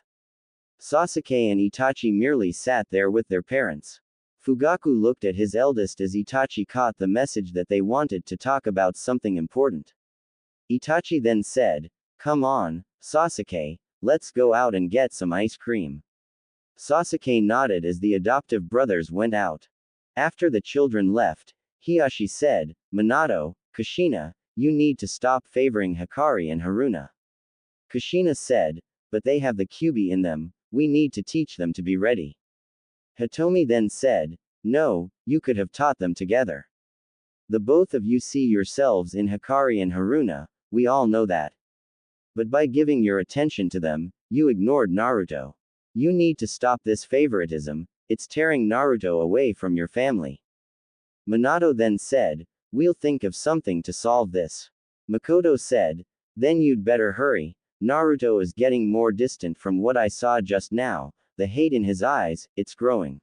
Sasuke, and Itachi merely sat there with their parents. Fugaku looked at his eldest as Itachi caught the message that they wanted to talk about something important. Itachi then said, come on, Sasuke, let's go out and get some ice cream. Sasuke nodded as the adoptive brothers went out. After the children left, Hiyashi said, Minato, Kushina, you need to stop favoring Hikari and Haruna. Kushina said, but they have the Kyuubi in them, we need to teach them to be ready. Hitomi then said, no, you could have taught them together. The both of you see yourselves in Hikari and Haruna, we all know that. But by giving your attention to them, you ignored Naruto. You need to stop this favoritism, it's tearing Naruto away from your family. Minato then said, we'll think of something to solve this. Makoto said, then you'd better hurry. Naruto is getting more distant from what I saw just now, the hate in his eyes, it's growing.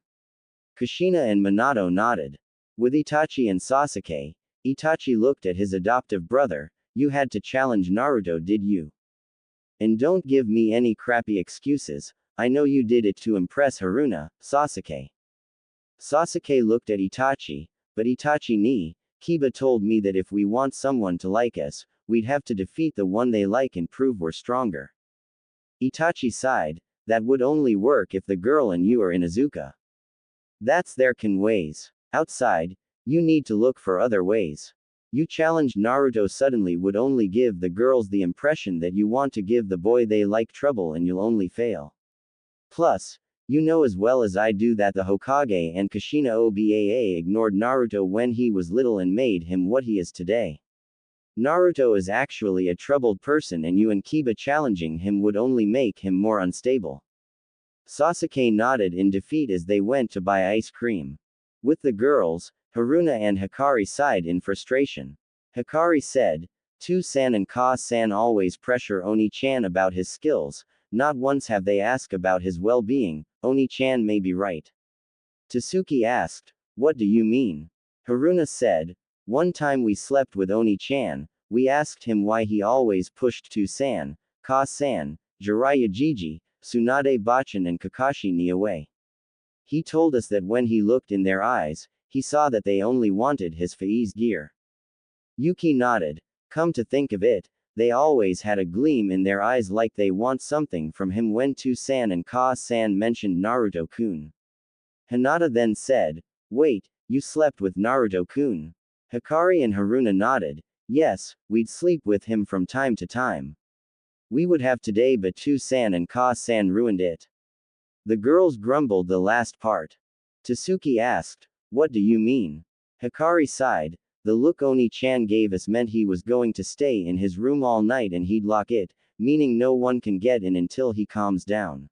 Kushina and Minato nodded. With Itachi and Sasuke, Itachi looked at his adoptive brother, you had to challenge Naruto, did you? And don't give me any crappy excuses, I know you did it to impress Haruna, Sasuke. Sasuke looked at Itachi, but Itachi ni, Kiba told me that if we want someone to like us, we'd have to defeat the one they like and prove we're stronger. Itachi sighed, that would only work if the girl and you are in Inuzuka. That's their ways. Outside, you need to look for other ways. You challenged Naruto suddenly would only give the girls the impression that you want to give the boy they like trouble, and you'll only fail. Plus, you know as well as I do that the Hokage and Kushina Obaa ignored Naruto when he was little and made him what he is today. Naruto is actually a troubled person, and you and Kiba challenging him would only make him more unstable. Sasuke nodded in defeat as they went to buy ice cream. With the girls, Haruna and Hikari sighed in frustration. Hikari said, To-san and Ka-san always pressure Oni-chan about his skills, not once have they asked about his well-being. Oni-chan may be right. Tasuki asked, what do you mean? Haruna said, one time we slept with Oni-chan, we asked him why he always pushed To-san, Ka-san, Jiraiya Jiji, Tsunade Bachan and Kakashi ni away. He told us that when he looked in their eyes, he saw that they only wanted his Fei's gear. Yuki nodded. Come to think of it, they always had a gleam in their eyes like they want something from him when Tu-san and Ka-san mentioned Naruto-kun. Hinata then said, wait, you slept with Naruto-kun? Hikari and Haruna nodded. Yes, we'd sleep with him from time to time. We would have today but Tu-san and Ka-san ruined it. The girls grumbled the last part. Tasuki asked, what do you mean? Hikari sighed. The look Oni-chan gave us meant he was going to stay in his room all night and he'd lock it, meaning no one can get in until he calms down.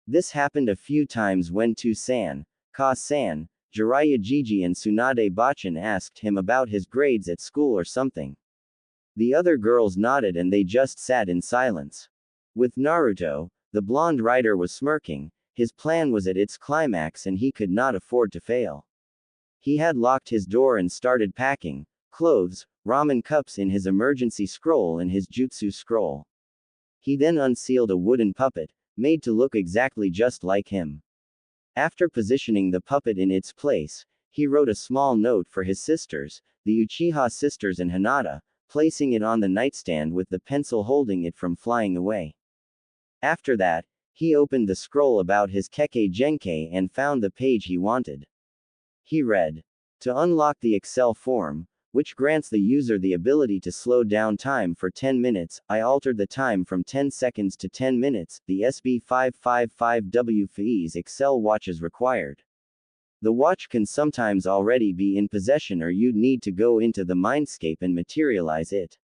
This happened a few times when Tu-san, Ka-san, Jiraiya Jiji and Tsunade Bachan asked him about his grades at school or something. The other girls nodded and they just sat in silence. With Naruto, the blonde writer was smirking. His plan was at its climax and he could not afford to fail. He had locked his door and started packing clothes, ramen cups in his emergency scroll and his jutsu scroll. He then unsealed a wooden puppet, made to look exactly just like him. After positioning the puppet in its place, he wrote a small note for his sisters, the Uchiha sisters and Hinata, placing it on the nightstand with the pencil holding it from flying away. After that, he opened the scroll about his Kekkei Genkei and found the page he wanted. He read, to unlock the Excel form, which grants the user the ability to slow down time for 10 minutes, I altered the time from 10 seconds to 10 minutes, the SB555W Fei's Excel watch is required. The watch can sometimes already be in possession or you'd need to go into the mindscape and materialize it.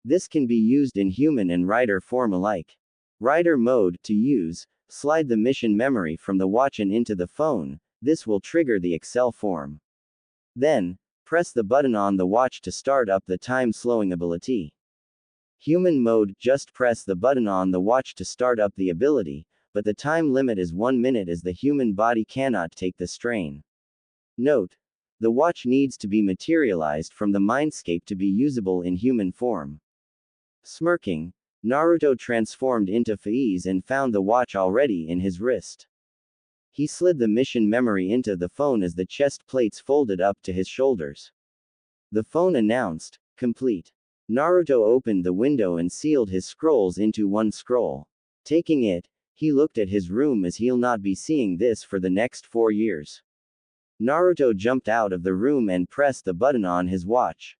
This can be used in human and rider form alike. Rider mode, to use, slide the mission memory from the watch and into the phone, this will trigger the Excel form. Then, press the button on the watch to start up the time slowing ability. Human mode, just press the button on the watch to start up the ability, but the time limit is 1 minute as the human body cannot take the strain. Note: the watch needs to be materialized from the mindscape to be usable in human form. Smirking, Naruto transformed into Fei's and found the watch already in his wrist. He slid the mission memory into the phone as the chest plates folded up to his shoulders. The phone announced, complete. Naruto opened the window and sealed his scrolls into one scroll. Taking it, he looked at his room as he'll not be seeing this for the next 4 years. Naruto jumped out of the room and pressed the button on his watch.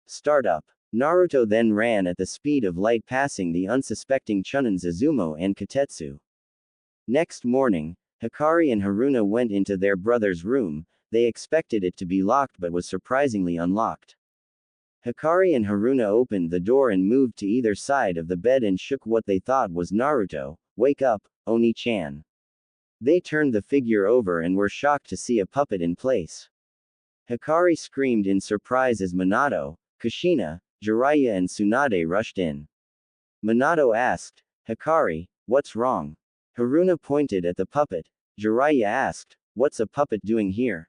Start up. Naruto then ran at the speed of light passing the unsuspecting Chunin Suzumo and Katetsu. Next morning, Hikari and Haruna went into their brother's room. They expected it to be locked but was surprisingly unlocked. Hikari and Haruna opened the door and moved to either side of the bed and shook what they thought was Naruto. Wake up, Oni-chan. They turned the figure over and were shocked to see a puppet in place. Hikari screamed in surprise as Minato, Kushina, Jiraiya and Tsunade rushed in. Minato asked, Hikari, what's wrong? Haruna pointed at the puppet. Jiraiya asked, what's a puppet doing here?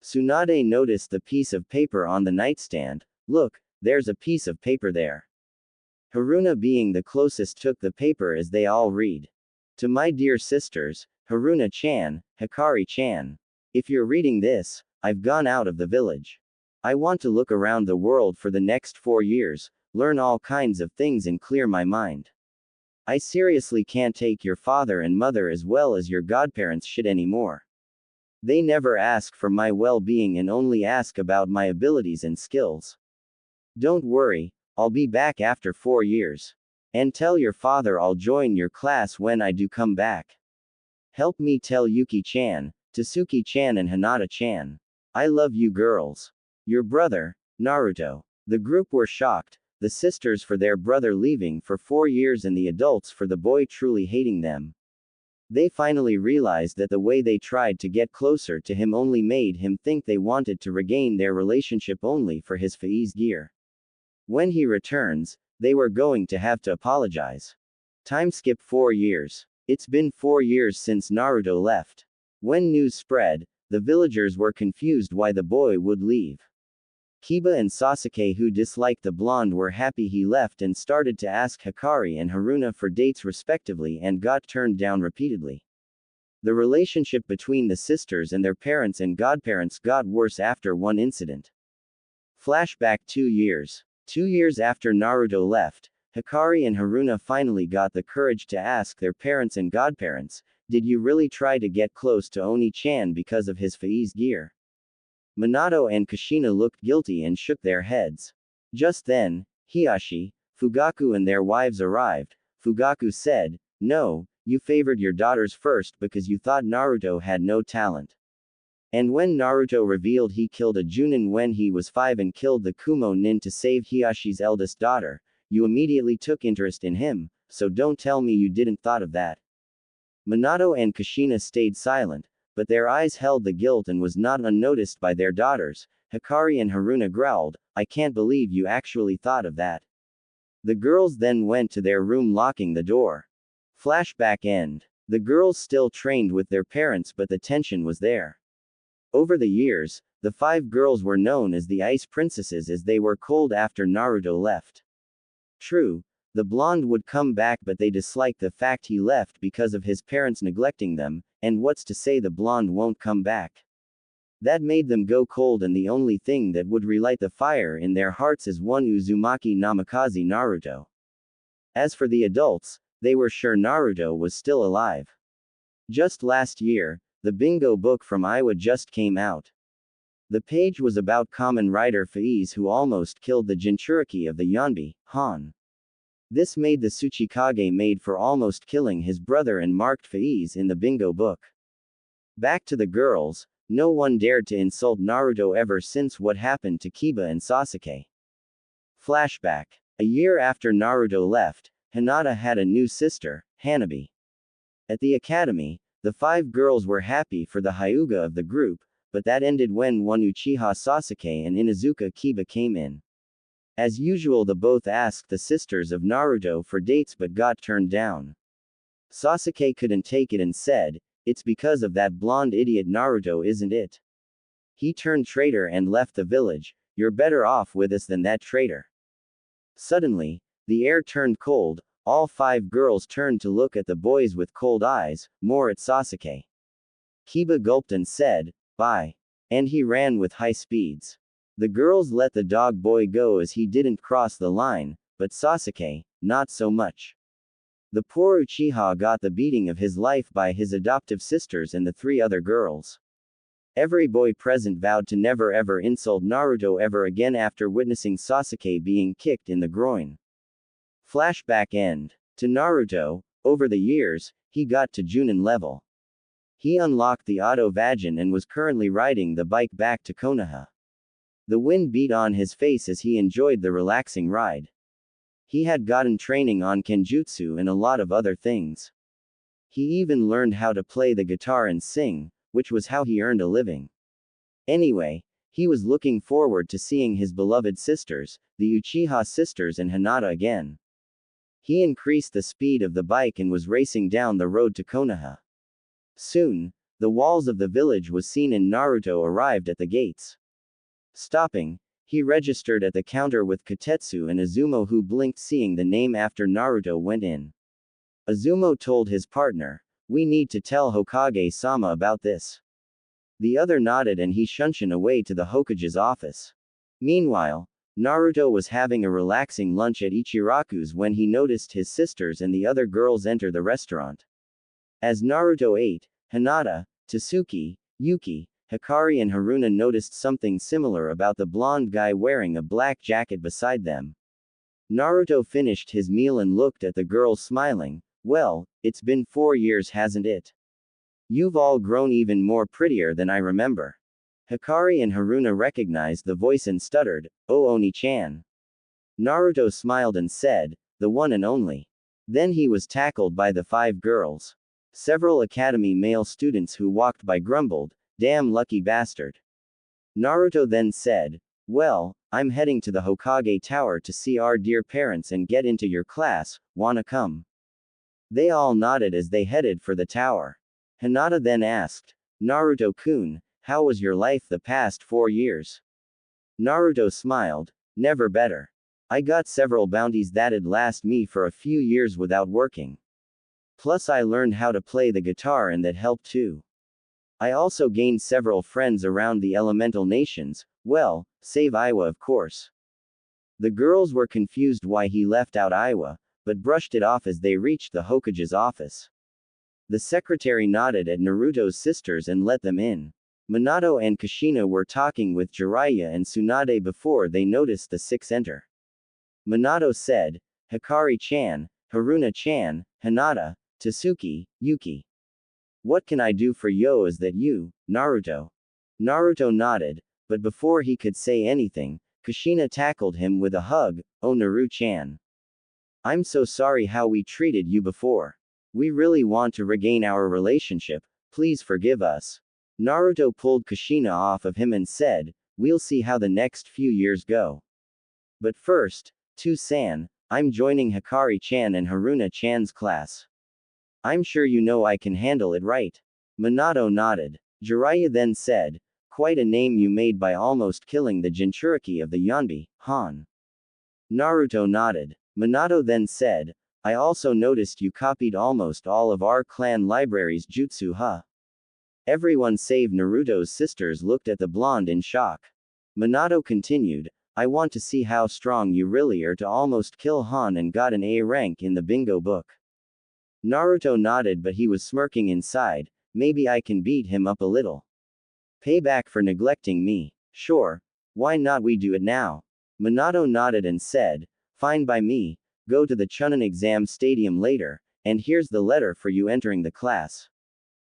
Tsunade noticed the piece of paper on the nightstand. Look, there's a piece of paper there. Haruna, being the closest, took the paper as they all read. To my dear sisters, Haruna-chan, Hikari-chan. If you're reading this, I've gone out of the village. I want to look around the world for the next 4 years, learn all kinds of things and clear my mind. I seriously can't take your father and mother as well as your godparents shit anymore. They never ask for my well-being and only ask about my abilities and skills. Don't worry, I'll be back after 4 years. And tell your father I'll join your class when I do come back. Help me tell Yuki-chan, Tasuki-chan and Hinata-chan. I love you girls. Your brother, Naruto. The group were shocked, the sisters for their brother leaving for 4 years and the adults for the boy truly hating them. They finally realized that the way they tried to get closer to him only made him think they wanted to regain their relationship only for his Fei's gear. When he returns, they were going to have to apologize. Time skip 4 years. It's been 4 years since Naruto left. When news spread, the villagers were confused why the boy would leave. Kiba and Sasuke, who disliked the blonde, were happy he left and started to ask Hikari and Haruna for dates respectively and got turned down repeatedly. The relationship between the sisters and their parents and godparents got worse after one incident. Flashback 2 years. 2 years after Naruto left, Hikari and Haruna finally got the courage to ask their parents and godparents, "Did you really try to get close to Oni-chan because of his Faiz gear?" Minato and Kushina looked guilty and shook their heads. Just then, Hiashi, Fugaku and their wives arrived. Fugaku said, "No, you favored your daughters first because you thought Naruto had no talent. And when Naruto revealed he killed a Junin when he was 5 and killed the Kumo nin to save Hiashi's eldest daughter, you immediately took interest in him, so don't tell me you didn't thought of that." Minato and Kushina stayed silent, but their eyes held the guilt and was not unnoticed by their daughters. Hikari and Haruna growled, "I can't believe you actually thought of that." The girls then went to their room locking the door. Flashback end. The girls still trained with their parents but the tension was there. Over the years, the 5 girls were known as the Ice Princesses as they were cold after Naruto left. True, the blonde would come back but they disliked the fact he left because of his parents neglecting them, and what's to say the blonde won't come back? That made them go cold and the only thing that would relight the fire in their hearts is one Uzumaki Namikaze Naruto. As for the adults, they were sure Naruto was still alive. Just last year, the bingo book from Iowa just came out. The page was about Kamen Rider Faiz who almost killed the Jinchuriki of the Yonbi, Han. This made the Tsuchikage made for almost killing his brother and marked Faiz in the bingo book. Back to the girls, no one dared to insult Naruto ever since what happened to Kiba and Sasuke. Flashback. A year after Naruto left, Hinata had a new sister, Hanabi. At the academy, the 5 girls were happy for the Hyuga of the group, but that ended when one Uchiha Sasuke and Inuzuka Kiba came in. As usual, the both asked the sisters of Naruto for dates but got turned down. Sasuke couldn't take it and said, "It's because of that blonde idiot Naruto, isn't it? He turned traitor and left the village. You're better off with us than that traitor." Suddenly, the air turned cold. All 5 girls turned to look at the boys with cold eyes, more at Sasuke. Kiba gulped and said, "Bye." And he ran with high speeds. The girls let the dog boy go as he didn't cross the line, but Sasuke, not so much. The poor Uchiha got the beating of his life by his adoptive sisters and the 3 other girls. Every boy present vowed to never ever insult Naruto ever again after witnessing Sasuke being kicked in the groin. Flashback end. To Naruto, over the years, he got to Junin level. He unlocked the Auto Vajin and was currently riding the bike back to Konoha. The wind beat on his face as he enjoyed the relaxing ride. He had gotten training on Kenjutsu and a lot of other things. He even learned how to play the guitar and sing, which was how he earned a living. Anyway, he was looking forward to seeing his beloved sisters, the Uchiha sisters and Hinata again. He increased the speed of the bike and was racing down the road to Konoha. Soon, the walls of the village was seen and Naruto arrived at the gates. Stopping, he registered at the counter with Kotetsu and Izumo who blinked seeing the name after Naruto went in. Izumo told his partner, "We need to tell Hokage-sama about this." The other nodded and he shunshin away to the Hokage's office. Meanwhile, Naruto was having a relaxing lunch at Ichiraku's when he noticed his sisters and the other girls enter the restaurant. As Naruto ate, Hinata, Tsuki, Yuki, Hikari and Haruna noticed something similar about the blonde guy wearing a black jacket beside them. Naruto finished his meal and looked at the girls smiling. "Well, it's been 4 years, hasn't it? You've all grown even more prettier than I remember." Hikari and Haruna recognized the voice and stuttered, "Oh Oni-chan." Naruto smiled and said, "The one and only." Then he was tackled by the 5 girls. Several academy male students who walked by grumbled, "Damn lucky bastard." Naruto then said, "Well, I'm heading to the Hokage Tower to see our dear parents and get into your class, wanna come?" They all nodded as they headed for the tower. Hinata then asked, "Naruto-kun, how was your life the past 4 years?" Naruto smiled, "Never better. I got several bounties that'd last me for a few years without working." Plus I learned how to play the guitar and that helped too. I also gained several friends around the elemental nations, well, save Iowa of course. The girls were confused why he left out Iowa, but brushed it off as they reached the Hokage's office. The secretary nodded at Naruto's sisters and let them in. Minato and Kushina were talking with Jiraiya and Tsunade before they noticed the six enter. Minato said, Hikari-chan, Haruna-chan, Hinata, Tasuki, Yuki. What can I do for yo is that you, Naruto? Naruto nodded, but before he could say anything, Kushina tackled him with a hug, oh Naru-chan. I'm so sorry how we treated you before. We really want to regain our relationship, please forgive us. Naruto pulled Kushina off of him and said, we'll see how the next few years go. But first, To-san, I'm joining Hikari-chan and Haruna-chan's class. I'm sure you know I can handle it right. Minato nodded. Jiraiya then said, quite a name you made by almost killing the Jinchuriki of the Yonbi, Han. Naruto nodded. Minato then said, I also noticed you copied almost all of our clan library's jutsu huh? Everyone save Naruto's sisters looked at the blonde in shock. Minato continued, I want to see how strong you really are to almost kill Han and got an A rank in the bingo book. Naruto nodded but he was smirking inside, maybe I can beat him up a little. Payback for neglecting me. Sure. Why not we do it now? Minato nodded and said, fine by me, go to the Chunin exam stadium later, and here's the letter for you entering the class.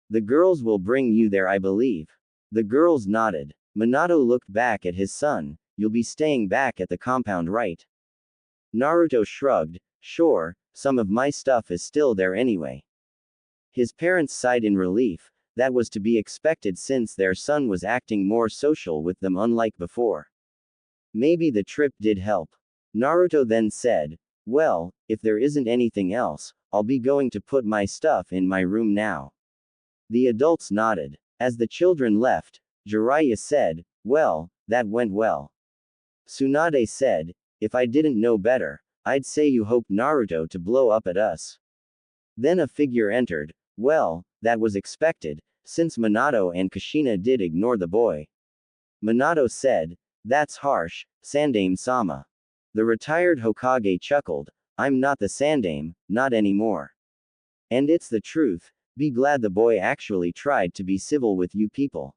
The girls will bring you there I believe. The girls nodded. Minato looked back at his son, you'll be staying back at the compound right? Naruto shrugged, sure, some of my stuff is still there anyway. His parents sighed in relief, that was to be expected since their son was acting more social with them unlike before. Maybe the trip did help. Naruto then said, well, if there isn't anything else, I'll be going to put my stuff in my room now. The adults nodded. As the children left, Jiraiya said, well, that went well. Tsunade said, if I didn't know better, I'd say you hoped Naruto to blow up at us. Then a figure entered, well, that was expected, since Minato and Kushina did ignore the boy. Minato said, that's harsh, Sandaime-sama. The retired Hokage chuckled, I'm not the Sandaime, not anymore. And it's the truth, be glad the boy actually tried to be civil with you people.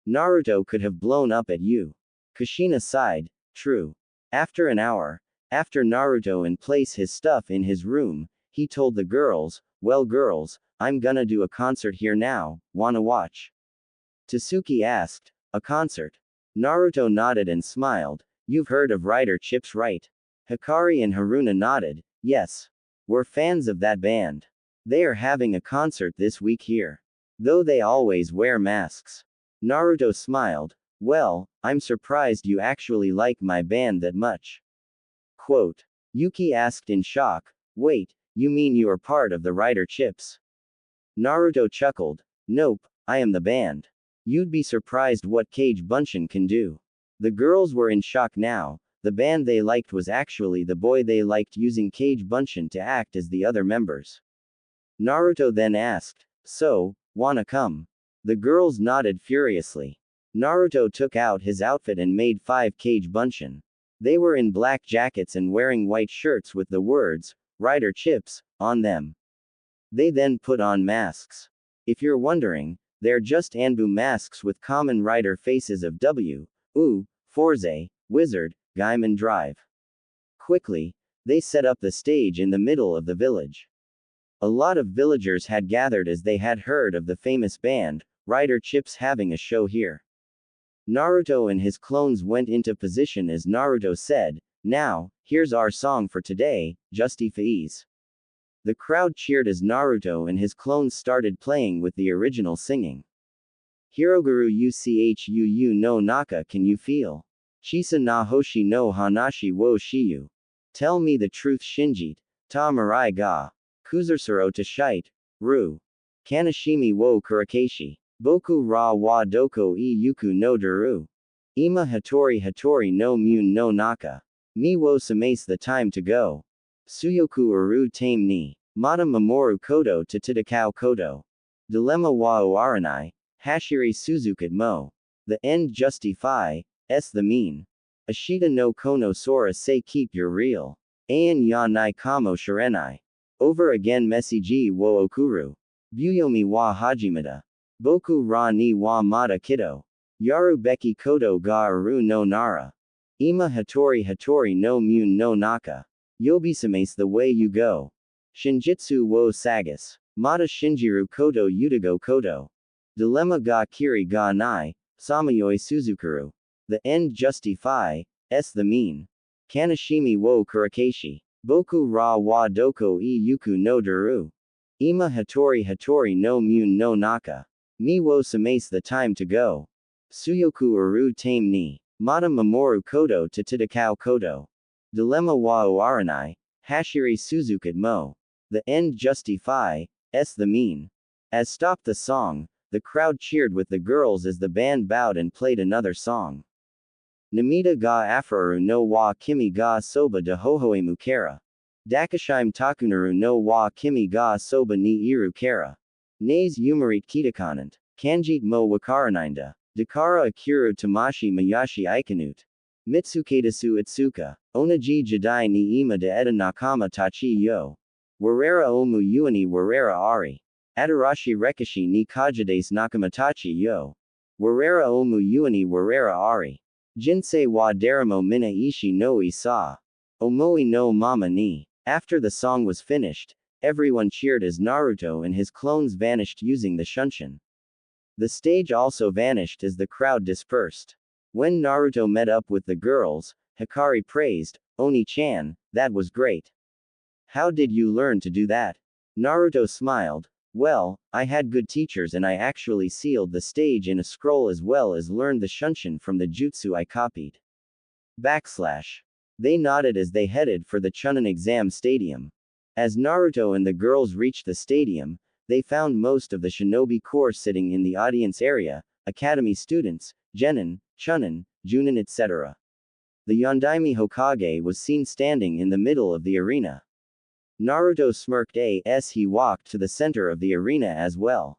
Naruto could have blown up at you. Kushina sighed, true. After an hour, after Naruto and place his stuff in his room, he told the girls, well girls, I'm gonna do a concert here now, wanna watch? Tasuki asked, a concert? Naruto nodded and smiled, you've heard of Rider Chips right? Hikari and Haruna nodded, yes. We're fans of that band. They are having a concert this week here. Though they always wear masks. Naruto smiled, well, I'm surprised you actually like my band that much. Quote. Yuki asked in shock, wait, you mean you are part of the Rider Chips? Naruto chuckled, nope, I am the band. You'd be surprised what Kage Bunshin can do. The girls were in shock now, the band they liked was actually the boy they liked using Kage Bunshin to act as the other members. Naruto then asked, so, wanna come? The girls nodded furiously. Naruto took out his outfit and made 5 Kage Bunshin. They were in black jackets and wearing white shirts with the words, Rider Chips, on them. They then put on masks. If you're wondering, they're just Anbu masks with common rider faces of W, U, Forze, Wizard, Gaiman Drive. Quickly, they set up the stage in the middle of the village. A lot of villagers had gathered as they had heard of the famous band, Rider Chips having a show here. Naruto and his clones went into position as Naruto said, now, here's our song for today, Justy Faiz. The crowd cheered as Naruto and his clones started playing with the original singing. Hiroguru Uchu no Naka can you feel? Shisa na hoshi no hanashi wo shiyu. Tell me the truth Shinjit, ta marai ga. Kuzursuro to shite, ru. Kanashimi wo kurakeshi. Boku ra wa doko e yuku no duru. Ima hatori no mun no naka. Mi wo samace the time to go. Suyoku uru tame ni. Mata Mamoru Kodo to Tadakao Kodo. Dilemma wa Oaranai, Hashiri Suzukat Mo. The end justify, s the mean. Ashita no Kono Sora say keep your real. Ayan ya nai kamo shirenai. Over again Mesiji wo okuru. Buyomi wa hajimata. Boku ra ni wa mata kido. Yaru beki kodo ga aru no nara. Ima hatori no mun no naka. Yobisamace the way you go. Shinjitsu wo sagas. Mata shinjiru kodo yudago kodo. Dilemma ga kiri ga nai, samayoi suzukuru. The end justify, s the mean. Kanashimi wo kurakeshi. Boku ra wa doko e yuku no daru. Ima hatori no mun no naka. Mi wo samace the time to go. Suyoku uru tame ni. Mata mamoru kodo to Tadakao kodo. Dilemma wa oaranai, Hashiri suzukat mo. The end justify, s the mean. As stopped the song, the crowd cheered with the girls as the band bowed and played another song. Namita ga afraru no wa kimi ga soba de hohoemu kara. Dakashime takunaru no wa kimi ga soba ni iru kara. Nays yumarit kitakanant. Kanjit mo wakaraninda. Dakara akuru tamashi mayashi ikanut. Mitsuketasu itsuka. Onaji jadai ni ima de eda nakama tachi yo. Warera omu yuani warera ari. Adarashi rekishi ni kajades nakamatachi yo. Warera omu yuani warera ari. Jinsei wa daramo mina ishi no isa. Omoi no mama ni. After the song was finished, everyone cheered as Naruto and his clones vanished using the shunshin. The stage also vanished as the crowd dispersed. When Naruto met up with the girls, Hikari praised, Oni-chan, that was great. How did you learn to do that? Naruto smiled. Well, I had good teachers and I actually sealed the stage in a scroll as well as learned the shunshin from the jutsu I copied. Backslash. They nodded as they headed for the Chunin exam stadium. As Naruto and the girls reached the stadium, they found most of the shinobi corps sitting in the audience area, academy students, genin, chunin, junin etc. The Yondaime Hokage was seen standing in the middle of the arena. Naruto smirked as he walked to the center of the arena as well.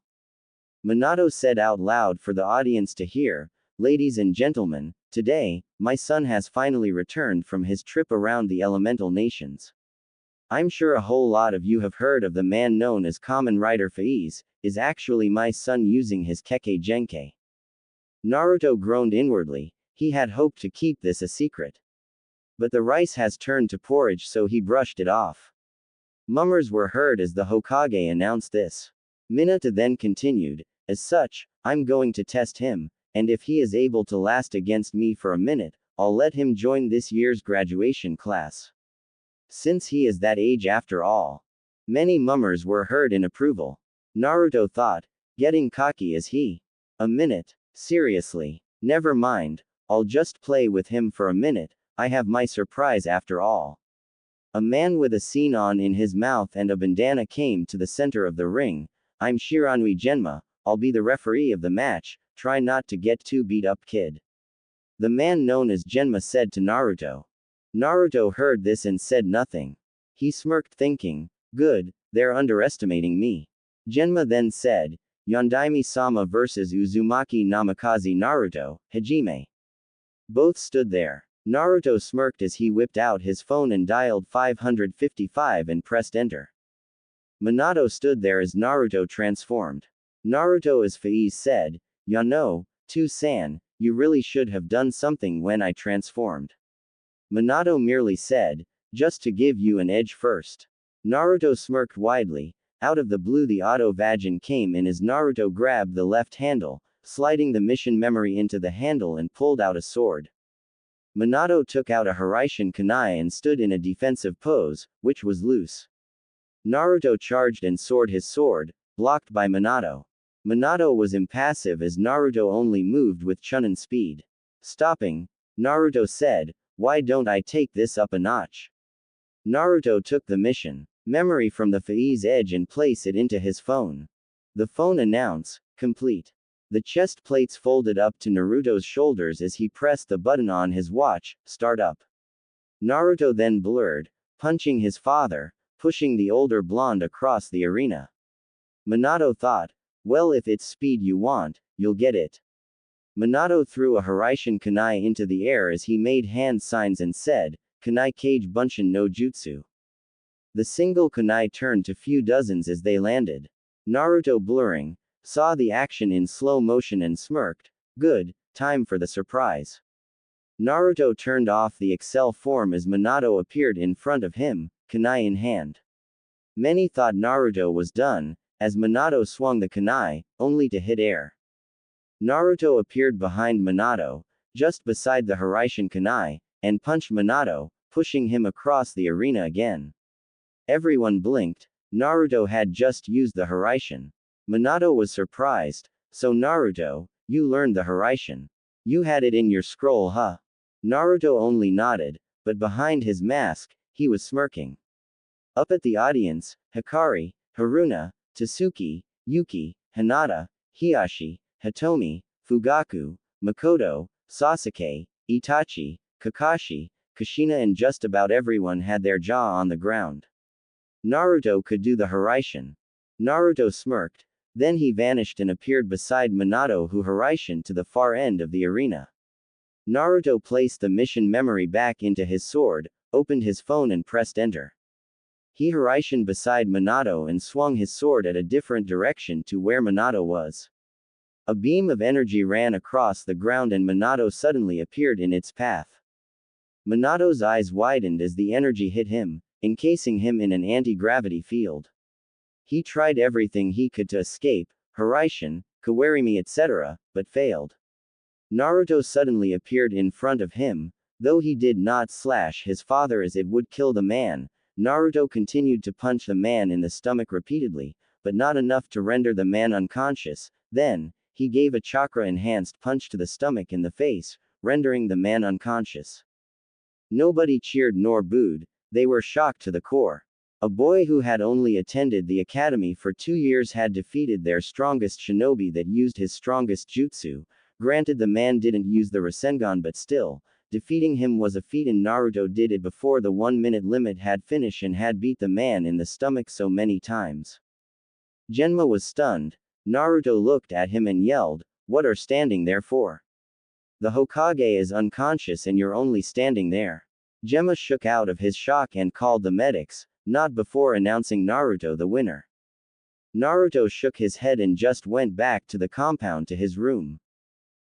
Minato said out loud for the audience to hear, "Ladies and gentlemen, today, my son has finally returned from his trip around the elemental nations. I'm sure a whole lot of you have heard of the man known as Kamen Rider Faiz, is actually my son using his Kekkei Genkai." Naruto groaned inwardly, he had hoped to keep this a secret. But the rice has turned to porridge so he brushed it off. Mummers were heard as the Hokage announced this. Minato then continued, "As such, I'm going to test him, and if he is able to last against me for a minute, I'll let him join this year's graduation class. Since he is that age after all." Many mummers were heard in approval. Naruto thought, getting cocky is he? A minute? Seriously? Never mind, I'll just play with him for a minute, I have my surprise after all. A man with a scene-on in his mouth and a bandana came to the center of the ring. "I'm Shiranui Genma, I'll be the referee of the match, try not to get too beat up kid." The man known as Genma said to Naruto. Naruto heard this and said nothing. He smirked thinking, good, they're underestimating me. Genma then said, "Yondaime-sama vs Uzumaki Namikaze Naruto, Hajime." Both stood there. Naruto smirked as he whipped out his phone and dialed 555 and pressed enter. Minato stood there as Naruto transformed. Naruto as Faiz said, "Yano, To-san, you really should have done something when I transformed." Minato merely said, "Just to give you an edge first." Naruto smirked widely. Out of the blue the auto vagin came in as Naruto grabbed the left handle, sliding the mission memory into the handle and pulled out a sword. Minato took out a Hiraishin kunai and stood in a defensive pose, which was loose. Naruto charged and soared his sword, blocked by Minato. Minato was impassive as Naruto only moved with Chunin speed. Stopping, Naruto said, "Why don't I take this up a notch?" Naruto took the mission memory from the Faiz edge and place it into his phone. The phone announced, complete. The chest plates folded up to Naruto's shoulders as he pressed the button on his watch, start up. Naruto then blurred, punching his father, pushing the older blonde across the arena. Minato thought, well, if it's speed you want, you'll get it. Minato threw a Hiraishin kunai into the air as he made hand signs and said, Kunai Kage Bunshin no Jutsu. The single kunai turned to few dozens as they landed. Naruto, blurring, saw the action in slow motion and smirked, good, time for the surprise. Naruto turned off the Excel form as Minato appeared in front of him, kunai in hand. Many thought Naruto was done, as Minato swung the kunai, only to hit air. Naruto appeared behind Minato, just beside the Hiraishin kunai, and punched Minato, pushing him across the arena again. Everyone blinked. Naruto had just used the Hiraishin. Minato was surprised. So Naruto, you learned the Hiraishin. You had it in your scroll, huh? Naruto only nodded, but behind his mask, he was smirking. Up at the audience, Hikari, Haruna, Tasuki, Yuki, Hinata, Hiashi, Hitomi, Fugaku, Makoto, Sasuke, Itachi, Kakashi, Kushina and just about everyone had their jaw on the ground. Naruto could do the Hiraishin. Naruto smirked, then he vanished and appeared beside Minato, who Hiraishin to the far end of the arena. Naruto placed the mission memory back into his sword, opened his phone and pressed enter. He Hiraishin beside Minato and swung his sword at a different direction to where Minato was. A beam of energy ran across the ground and Minato suddenly appeared in its path. Minato's eyes widened as the energy hit him, encasing him in an anti-gravity field. He tried everything he could to escape, Hiraishin, Kawarimi etc., but failed. Naruto suddenly appeared in front of him. Though he did not slash his father as it would kill the man, Naruto continued to punch the man in the stomach repeatedly, but not enough to render the man unconscious. Then, he gave a chakra-enhanced punch to the stomach in the face, rendering the man unconscious. Nobody cheered nor booed, they were shocked to the core. A boy who had only attended the academy for 2 years had defeated their strongest shinobi that used his strongest jutsu. Granted, the man didn't use the Rasengan, but still, defeating him was a feat, and Naruto did it before the 1-minute limit had finished and had beat the man in the stomach so many times. Genma was stunned. Naruto looked at him and yelled, "What are standing there for? The Hokage is unconscious and you're only standing there." Genma shook out of his shock and called the medics, not before announcing Naruto the winner. Naruto shook his head and just went back to the compound to his room.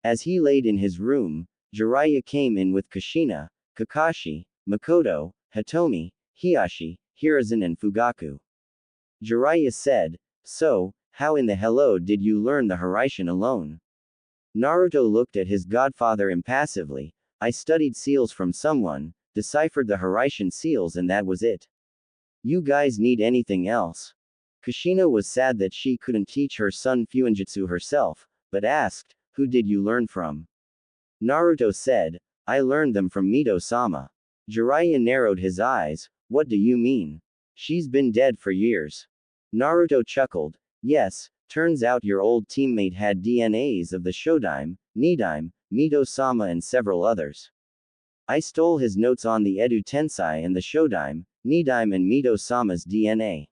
As he laid in his room, Jiraiya came in with Kushina, Kakashi, Makoto, Hitomi, Hiashi, Hiruzen and Fugaku. Jiraiya said, "So, how in the hello did you learn the Hiraishin alone?" Naruto looked at his godfather impassively. "I studied seals from someone, deciphered the Hiraishin seals, and that was it. You guys need anything else?" Kushina was sad that she couldn't teach her son Fuinjutsu herself, but asked, "Who did you learn from?" Naruto said, "I learned them from Mito-sama." Jiraiya narrowed his eyes, "What do you mean? She's been dead for years." Naruto chuckled, "Yes, turns out your old teammate had DNAs of the Shodaime, Nidaime, Mito-sama and several others. I stole his notes on the Edo Tensei and the Shodaime, Nidaime and Mito-sama's DNA."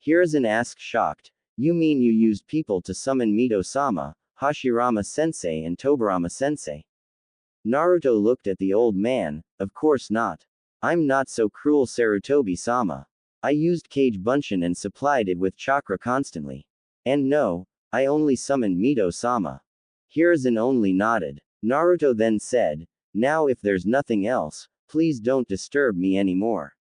Hiruzen asked, shocked, "You mean you used people to summon Mito-sama, Hashirama-sensei and Tobirama-sensei?" Naruto looked at the old man. "Of course not. I'm not so cruel, Sarutobi-sama. I used Kage Bunshin and supplied it with chakra constantly. And no, I only summoned Mito-sama." Hiruzen only nodded. Naruto then said, "Now if there's nothing else, please don't disturb me anymore.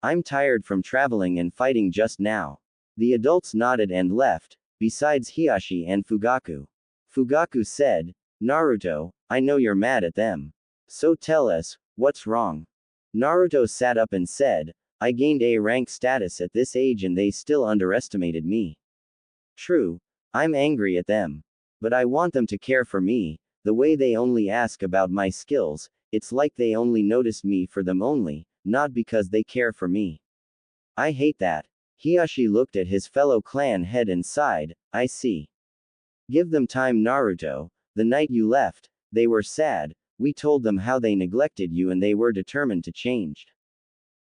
I'm tired from traveling and fighting just now." The adults nodded and left, besides Hiashi and Fugaku. Fugaku said, "Naruto, I know you're mad at them. So tell us, what's wrong?" Naruto sat up and said, "I gained A rank status at this age and they still underestimated me. True, I'm angry at them. But I want them to care for me. The way they only ask about my skills, it's like they only notice me for them only, not because they care for me. I hate that." Hiashi looked at his fellow clan head and sighed, "I see. Give them time, Naruto. The night you left, they were sad. We told them how they neglected you and they were determined to change.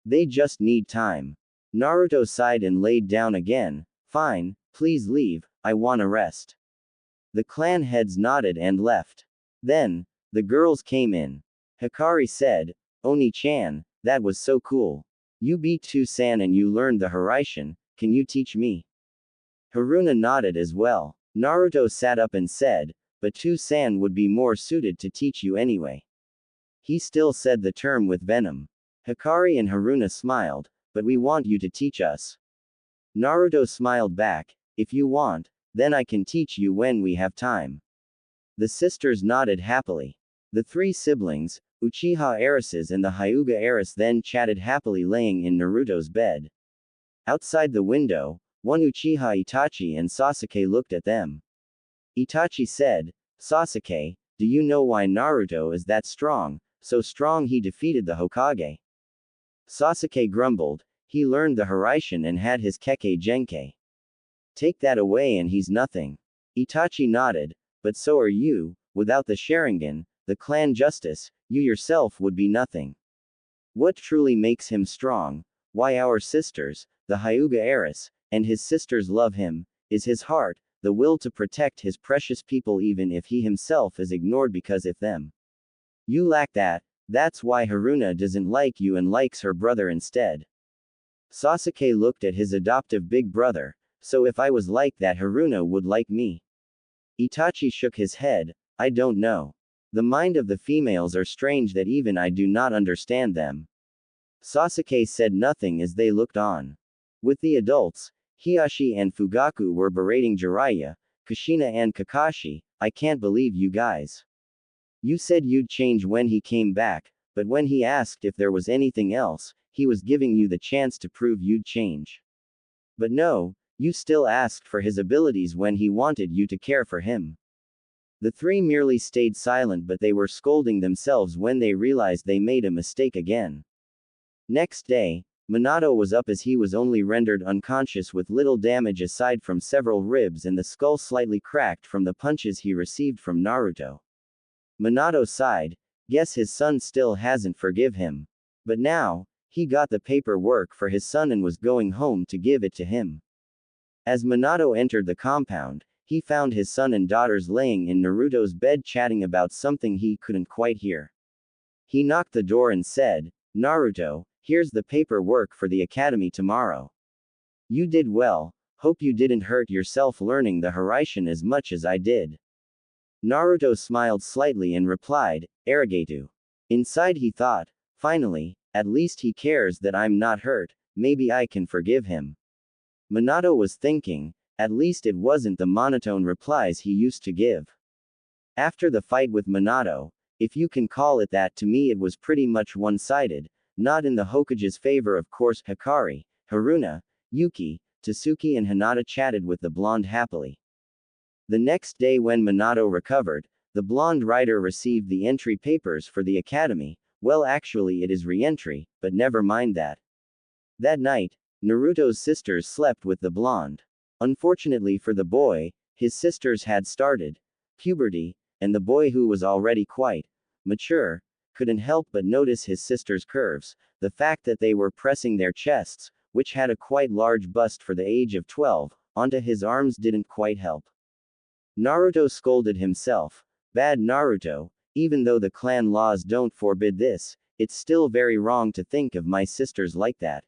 They just need time." Naruto sighed and laid down again. Fine, please leave, I wanna rest. The clan heads nodded and left. Then, the girls came in. Hikari said, Oni-chan, that was so cool. You beat Two-san and you learned the Hiraishin, can you teach me? Haruna nodded as well. Naruto sat up and said, but Two-san would be more suited to teach you anyway. He still said the term with venom. Hikari and Haruna smiled, but we want you to teach us. Naruto smiled back, if you want, then I can teach you when we have time. The sisters nodded happily. The three siblings, Uchiha heiresses and the Hyuga heiress then chatted happily laying in Naruto's bed. Outside the window, one Uchiha Itachi and Sasuke looked at them. Itachi said, Sasuke, do you know why Naruto is that strong, so strong he defeated the Hokage? Sasuke grumbled, he learned the Hiraishin and had his Kekkei Genkai. Take that away and he's nothing. Itachi nodded, but so are you, without the Sharingan, the clan justice, you yourself would be nothing. What truly makes him strong, why our sisters, the Hyuga heiress, and his sisters love him, is his heart, the will to protect his precious people even if he himself is ignored because of them. You lack that, that's why Haruna doesn't like you and likes her brother instead. Sasuke looked at his adoptive big brother, so if I was like that Haruna would like me. Itachi shook his head, I don't know. The mind of the females are strange that even I do not understand them. Sasuke said nothing as they looked on. With the adults, Hiashi and Fugaku were berating Jiraiya, Kushina and Kakashi, I can't believe you guys. You said you'd change when he came back, but when he asked if there was anything else, he was giving you the chance to prove you'd change. But no, you still asked for his abilities when he wanted you to care for him. The three merely stayed silent but they were scolding themselves when they realized they made a mistake again. Next day, Minato was up as he was only rendered unconscious with little damage aside from several ribs and the skull slightly cracked from the punches he received from Naruto. Minato sighed, guess his son still hasn't forgive him. But now, he got the paperwork for his son and was going home to give it to him. As Minato entered the compound, he found his son and daughters laying in Naruto's bed chatting about something he couldn't quite hear. He knocked the door and said, Naruto, here's the paperwork for the academy tomorrow. You did well, hope you didn't hurt yourself learning the Hiraishin as much as I did. Naruto smiled slightly and replied, Arigato. Inside he thought, finally, at least he cares that I'm not hurt, maybe I can forgive him. Minato was thinking, at least it wasn't the monotone replies he used to give. After the fight with Minato, if you can call it that, to me it was pretty much one-sided, not in the Hokage's favor of course. Hikari, Haruna, Yuki, Tasuki and Hinata chatted with the blonde happily. The next day when Minato recovered, the blonde rider received the entry papers for the academy. Well, actually it is re-entry, but never mind that. That night, Naruto's sisters slept with the blonde. Unfortunately for the boy, his sisters had started puberty, and the boy, who was already quite mature, couldn't help but notice his sisters' curves, the fact that they were pressing their chests, which had a quite large bust for the age of 12, onto his arms didn't quite help. Naruto scolded himself. Bad Naruto, even though the clan laws don't forbid this, it's still very wrong to think of my sisters like that.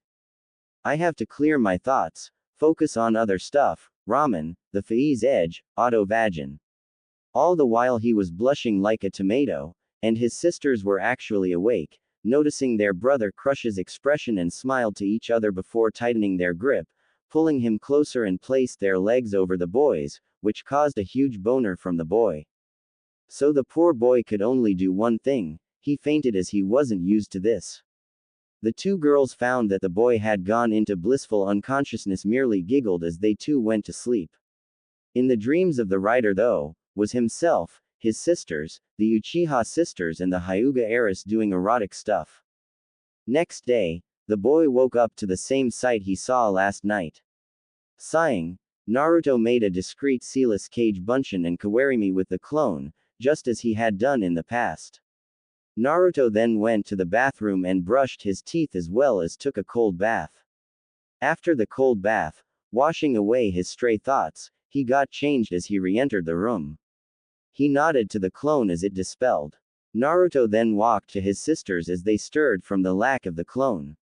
I have to clear my thoughts, focus on other stuff, ramen, the Faiz edge, auto vagin. All the while he was blushing like a tomato, and his sisters were actually awake, noticing their brother Crush's expression and smiled to each other before tightening their grip, pulling him closer and placed their legs over the boy's, which caused a huge boner from the boy. So the poor boy could only do one thing, he fainted as he wasn't used to this. The two girls found that the boy had gone into blissful unconsciousness, merely giggled as they too went to sleep. In the dreams of the writer, though, was himself, his sisters, the Uchiha sisters and the Hyuga heiress doing erotic stuff. Next day, the boy woke up to the same sight he saw last night. Sighing, Naruto made a discreet sealess cage bunshin and kawarimi with the clone, just as he had done in the past. Naruto then went to the bathroom and brushed his teeth as well as took a cold bath. After the cold bath, washing away his stray thoughts, he got changed as he re-entered the room. He nodded to the clone as it dispelled. Naruto then walked to his sisters as they stirred from the lack of the clone.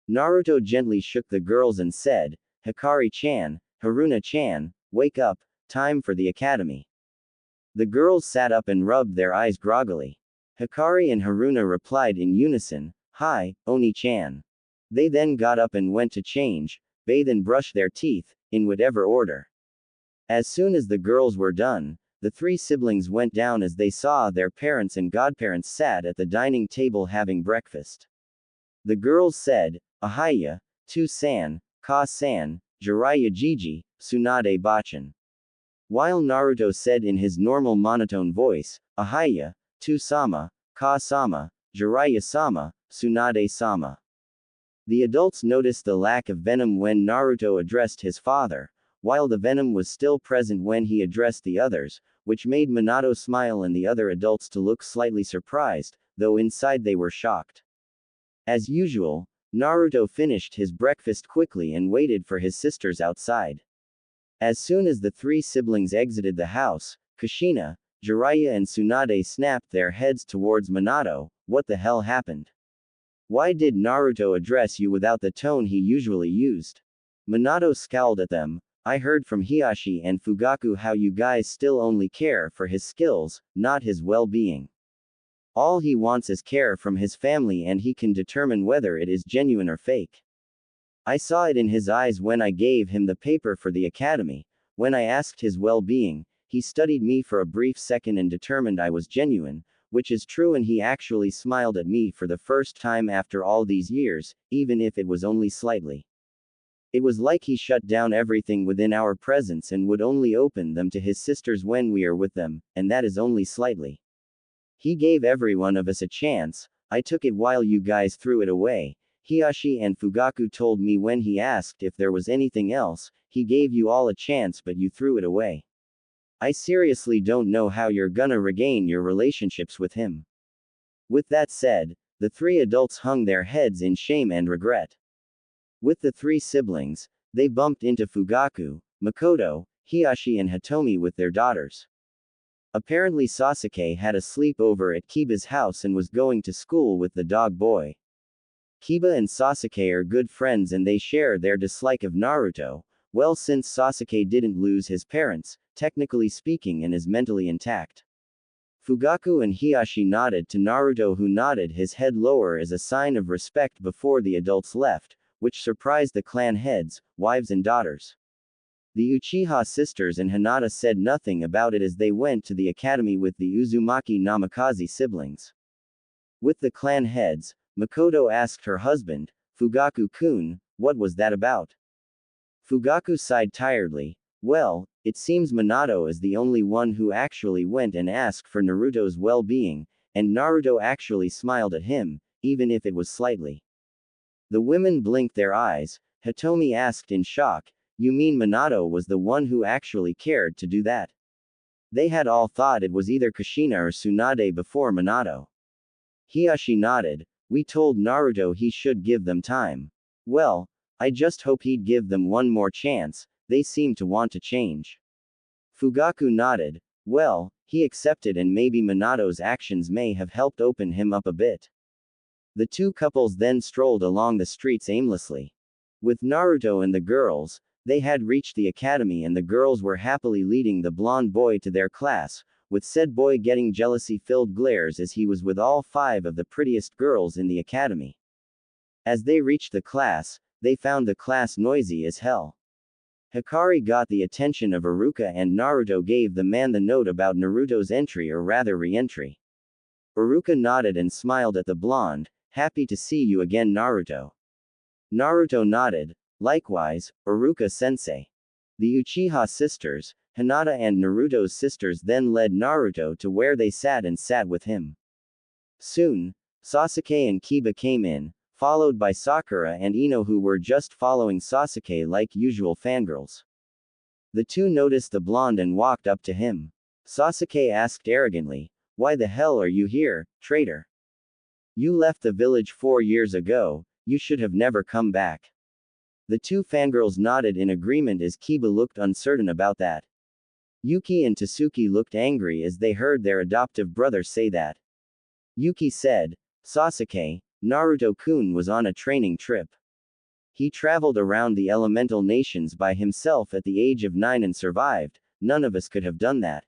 Naruto gently shook the girls and said, "Hikari-chan, Haruna-chan, wake up, time for the academy." The girls sat up and rubbed their eyes groggily. Hikari and Haruna replied in unison, "Hi, Oni-chan." They then got up and went to change, bathe and brush their teeth, in whatever order. As soon as the girls were done, the three siblings went down as they saw their parents and godparents sat at the dining table having breakfast. The girls said, "Ahaya, Tu-san, Ka-san, Jiraiya Jiji, Tsunade Bachan." While Naruto said in his normal monotone voice, "Ahaya, Tu-sama, Ka-sama, Jiraiya-sama, Tsunade-sama." The adults noticed the lack of venom when Naruto addressed his father, while the venom was still present when he addressed the others, which made Minato smile and the other adults to look slightly surprised, though inside they were shocked. As usual, Naruto finished his breakfast quickly and waited for his sisters outside. As soon as the three siblings exited the house, Kushina, Jiraiya and Tsunade snapped their heads towards Minato. "What the hell happened? Why did Naruto address you without the tone he usually used?" Minato scowled at them. "I heard from Hiashi and Fugaku how you guys still only care for his skills, not his well-being. All he wants is care from his family and he can determine whether it is genuine or fake. I saw it in his eyes when I gave him the paper for the academy. When I asked his well-being, he studied me for a brief second and determined I was genuine, which is true, and he actually smiled at me for the first time after all these years, even if it was only slightly. It was like he shut down everything within our presence and would only open them to his sisters when we are with them, and that is only slightly. He gave every one of us a chance. I took it while you guys threw it away. Hiashi and Fugaku told me when he asked if there was anything else, he gave you all a chance but you threw it away. I seriously don't know how you're gonna regain your relationships with him." With that said, the three adults hung their heads in shame and regret. With the three siblings, they bumped into Fugaku, Makoto, Hiashi and Hitomi with their daughters. Apparently Sasuke had a sleepover at Kiba's house and was going to school with the dog boy. Kiba and Sasuke are good friends and they share their dislike of Naruto, well, since Sasuke didn't lose his parents, technically speaking, and is mentally intact. Fugaku and Hiashi nodded to Naruto, who nodded his head lower as a sign of respect before the adults left, which surprised the clan heads, wives and daughters. The Uchiha sisters and Hinata said nothing about it as they went to the academy with the Uzumaki Namikaze siblings. With the clan heads, Makoto asked her husband, "Fugaku-kun, what was that about?" Fugaku sighed tiredly. "Well, it seems Minato is the only one who actually went and asked for Naruto's well-being, and Naruto actually smiled at him, even if it was slightly." The women blinked their eyes. Hitomi asked in shock, "You mean Minato was the one who actually cared to do that?" They had all thought it was either Kushina or Tsunade before Minato. Hiashi nodded. "We told Naruto he should give them time. Well, I just hope he'd give them one more chance, they seem to want to change." Fugaku nodded. "Well, he accepted and maybe Minato's actions may have helped open him up a bit." The two couples then strolled along the streets aimlessly. With Naruto and the girls, they had reached the academy and the girls were happily leading the blonde boy to their class, with said boy getting jealousy-filled glares as he was with all 5 of the prettiest girls in the academy. As they reached the class, they found the class noisy as hell. Hikari got the attention of Iruka and Naruto gave the man the note about Naruto's entry, or rather re-entry. Iruka nodded and smiled at the blonde. "Happy to see you again, Naruto." Naruto nodded. "Likewise, Iruka-sensei." The Uchiha sisters, Hinata and Naruto's sisters, then led Naruto to where they sat and sat with him. Soon, Sasuke and Kiba came in, followed by Sakura and Ino, who were just following Sasuke like usual fangirls. The two noticed the blonde and walked up to him. Sasuke asked arrogantly, "Why the hell are you here, traitor? You left the village 4 years ago, you should have never come back." The two fangirls nodded in agreement as Kiba looked uncertain about that. Yuki and Tasuki looked angry as they heard their adoptive brother say that. Yuki said, Sasuke, Naruto-kun was on a training trip. He traveled around the elemental nations by himself at the age of 9 and survived. None of us could have done that.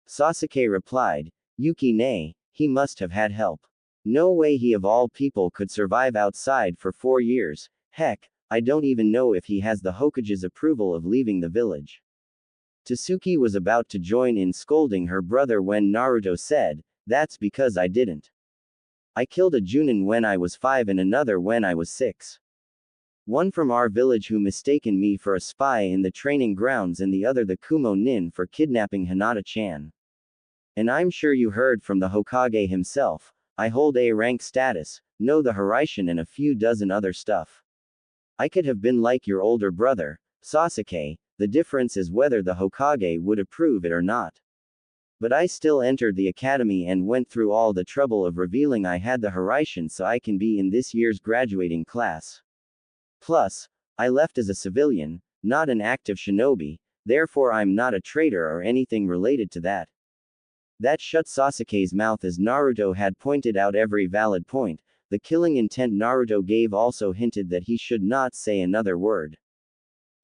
Sasuke replied, Yuki nay, he must have had help. No way he of all people could survive outside for 4 years, heck, I don't even know if he has the Hokage's approval of leaving the village. Tasuki was about to join in scolding her brother when Naruto said, that's because I didn't. I killed a Junin when I was 5 and another when I was 6. One from our village who mistaken me for a spy in the training grounds and the other the Kumo nin for kidnapping Hinata-chan. And I'm sure you heard from the Hokage himself, I hold A rank status, know the Hiraishin and a few dozen other stuff. I could have been like your older brother, Sasuke, the difference is whether the Hokage would approve it or not. But I still entered the academy and went through all the trouble of revealing I had the Hiraishin so I can be in this year's graduating class. Plus, I left as a civilian, not an active shinobi, therefore I'm not a traitor or anything related to that. That shut Sasuke's mouth as Naruto had pointed out every valid point. The killing intent Naruto gave also hinted that he should not say another word.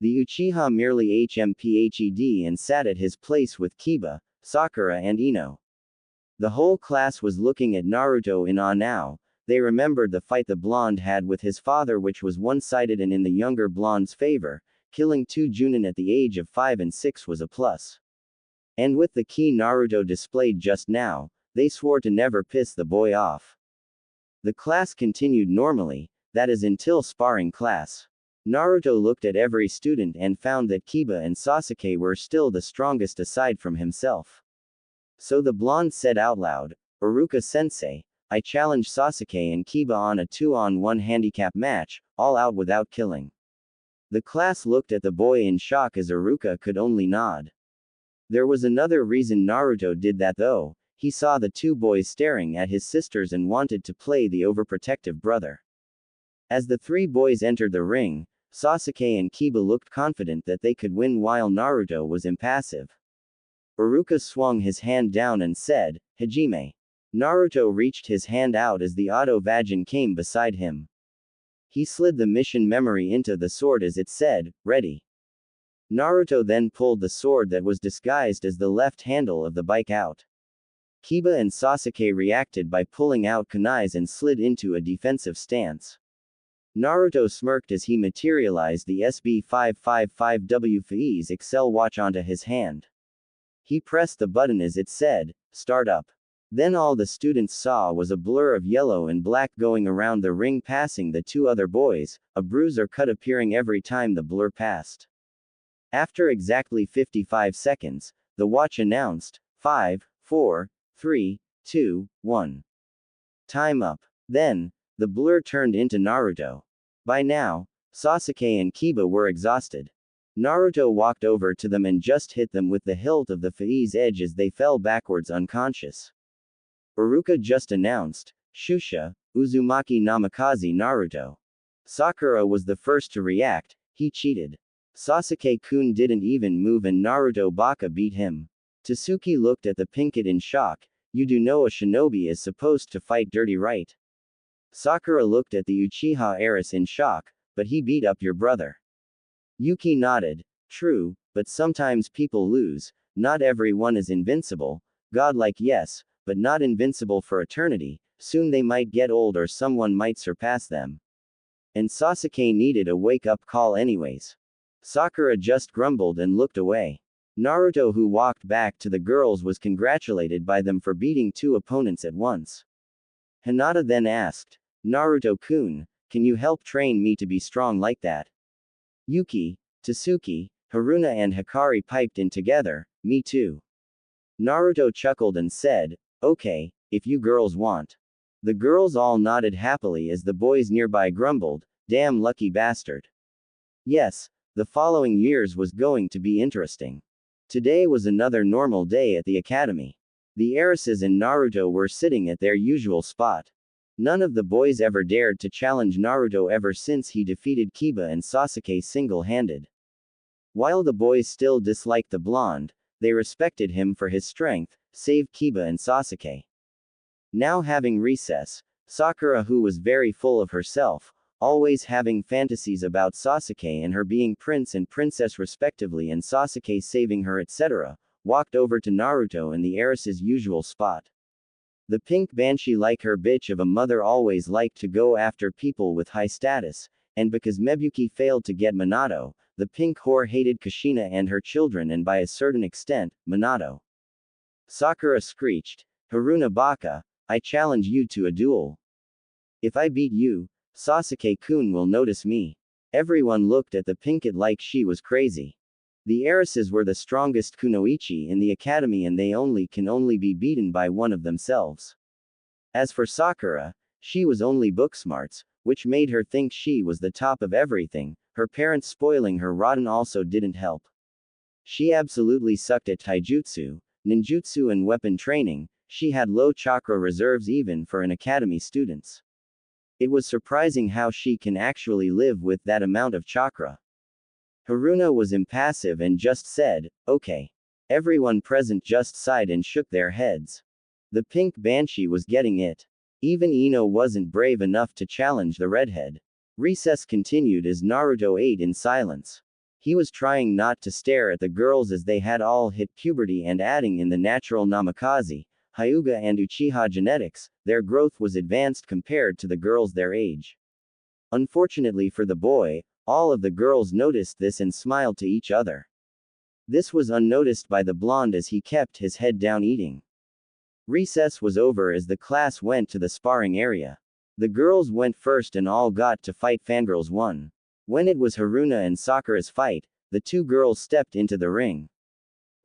The Uchiha merely HMPHED and sat at his place with Kiba, Sakura and Ino. The whole class was looking at Naruto in awe now. They remembered the fight the blonde had with his father, which was one-sided and in the younger blonde's favor. Killing 2 Junin at the age of 5 and 6 was a plus. And with the ki Naruto displayed just now, they swore to never piss the boy off. The class continued normally, that is until sparring class. Naruto looked at every student and found that Kiba and Sasuke were still the strongest aside from himself. So the blonde said out loud, Iruka-sensei, I challenge Sasuke and Kiba on a 2-on-1 handicap match, all out without killing. The class looked at the boy in shock as Iruka could only nod. There was another reason Naruto did that though, he saw the two boys staring at his sisters and wanted to play the overprotective brother. As the 3 boys entered the ring, Sasuke and Kiba looked confident that they could win while Naruto was impassive. Iruka swung his hand down and said, Hajime. Naruto reached his hand out as the Auto-Vajin came beside him. He slid the mission memory into the sword as it said, ready. Naruto then pulled the sword that was disguised as the left handle of the bike out. Kiba and Sasuke reacted by pulling out kunais and slid into a defensive stance. Naruto smirked as he materialized the SB555W Faiz Excel watch onto his hand. He pressed the button as it said, start up. Then all the students saw was a blur of yellow and black going around the ring passing the 2 other boys, a bruise or cut appearing every time the blur passed. After exactly 55 seconds, the watch announced, 5, 4, 3, 2, 1. Time up. Then, the blur turned into Naruto. By now, Sasuke and Kiba were exhausted. Naruto walked over to them and just hit them with the hilt of the Faiz edge as they fell backwards unconscious. Iruka just announced, Shusha, Uzumaki Namikaze Naruto. Sakura was the first to react, he cheated. Sasuke-kun didn't even move and Naruto Baka beat him. Tasuki looked at the Pinkett in shock, you do know a shinobi is supposed to fight dirty right? Sakura looked at the Uchiha heiress in shock, but he beat up your brother. Yuki nodded, true, but sometimes people lose, not everyone is invincible, godlike yes, but not invincible for eternity, soon they might get old or someone might surpass them. And Sasuke needed a wake-up call anyways. Sakura just grumbled and looked away. Naruto, who walked back to the girls, was congratulated by them for beating 2 opponents at once. Hinata then asked, Naruto-kun, can you help train me to be strong like that? Yuki, Tasuki, Haruna and Hikari piped in together, me too. Naruto chuckled and said, okay, if you girls want. The girls all nodded happily as the boys nearby grumbled, damn lucky bastard. Yes, the following years was going to be interesting. Today was another normal day at the academy. The heiresses and Naruto were sitting at their usual spot. None of the boys ever dared to challenge Naruto ever since he defeated Kiba and Sasuke single-handed. While the boys still disliked the blonde, they respected him for his strength, save Kiba and Sasuke. Now having recess, Sakura, who was very full of herself, always having fantasies about Sasuke and her being prince and princess respectively and Sasuke saving her etc., walked over to Naruto in the heiress's usual spot. The pink banshee, like her bitch of a mother, always liked to go after people with high status, and because Mebuki failed to get Minato, the pink whore hated Kushina and her children and by a certain extent, Minato. Sakura screeched, "Haruna Baka, I challenge you to a duel. If I beat you, Sasuke-kun will notice me." Everyone looked at the pinkette like she was crazy. The heiresses were the strongest kunoichi in the academy and they can only be beaten by one of themselves. As for Sakura, she was only book smarts, which made her think she was the top of everything. Her parents spoiling her rotten also didn't help. She absolutely sucked at taijutsu, ninjutsu and weapon training. She had low chakra reserves even for an academy students. It was surprising how she can actually live with that amount of chakra. Haruna was impassive and just said, "Okay." Everyone present just sighed and shook their heads. The pink banshee was getting it. Even Ino wasn't brave enough to challenge the redhead. Recess continued as Naruto ate in silence. He was trying not to stare at the girls as they had all hit puberty and adding in the natural namikaze, Hyuga and Uchiha genetics, their growth was advanced compared to the girls their age. Unfortunately for the boy, all of the girls noticed this and smiled to each other. This was unnoticed by the blonde as he kept his head down eating. Recess was over as the class went to the sparring area. The girls went first and all got to fight. Fangirls won. When it was Haruna and Sakura's fight, the two girls stepped into the ring.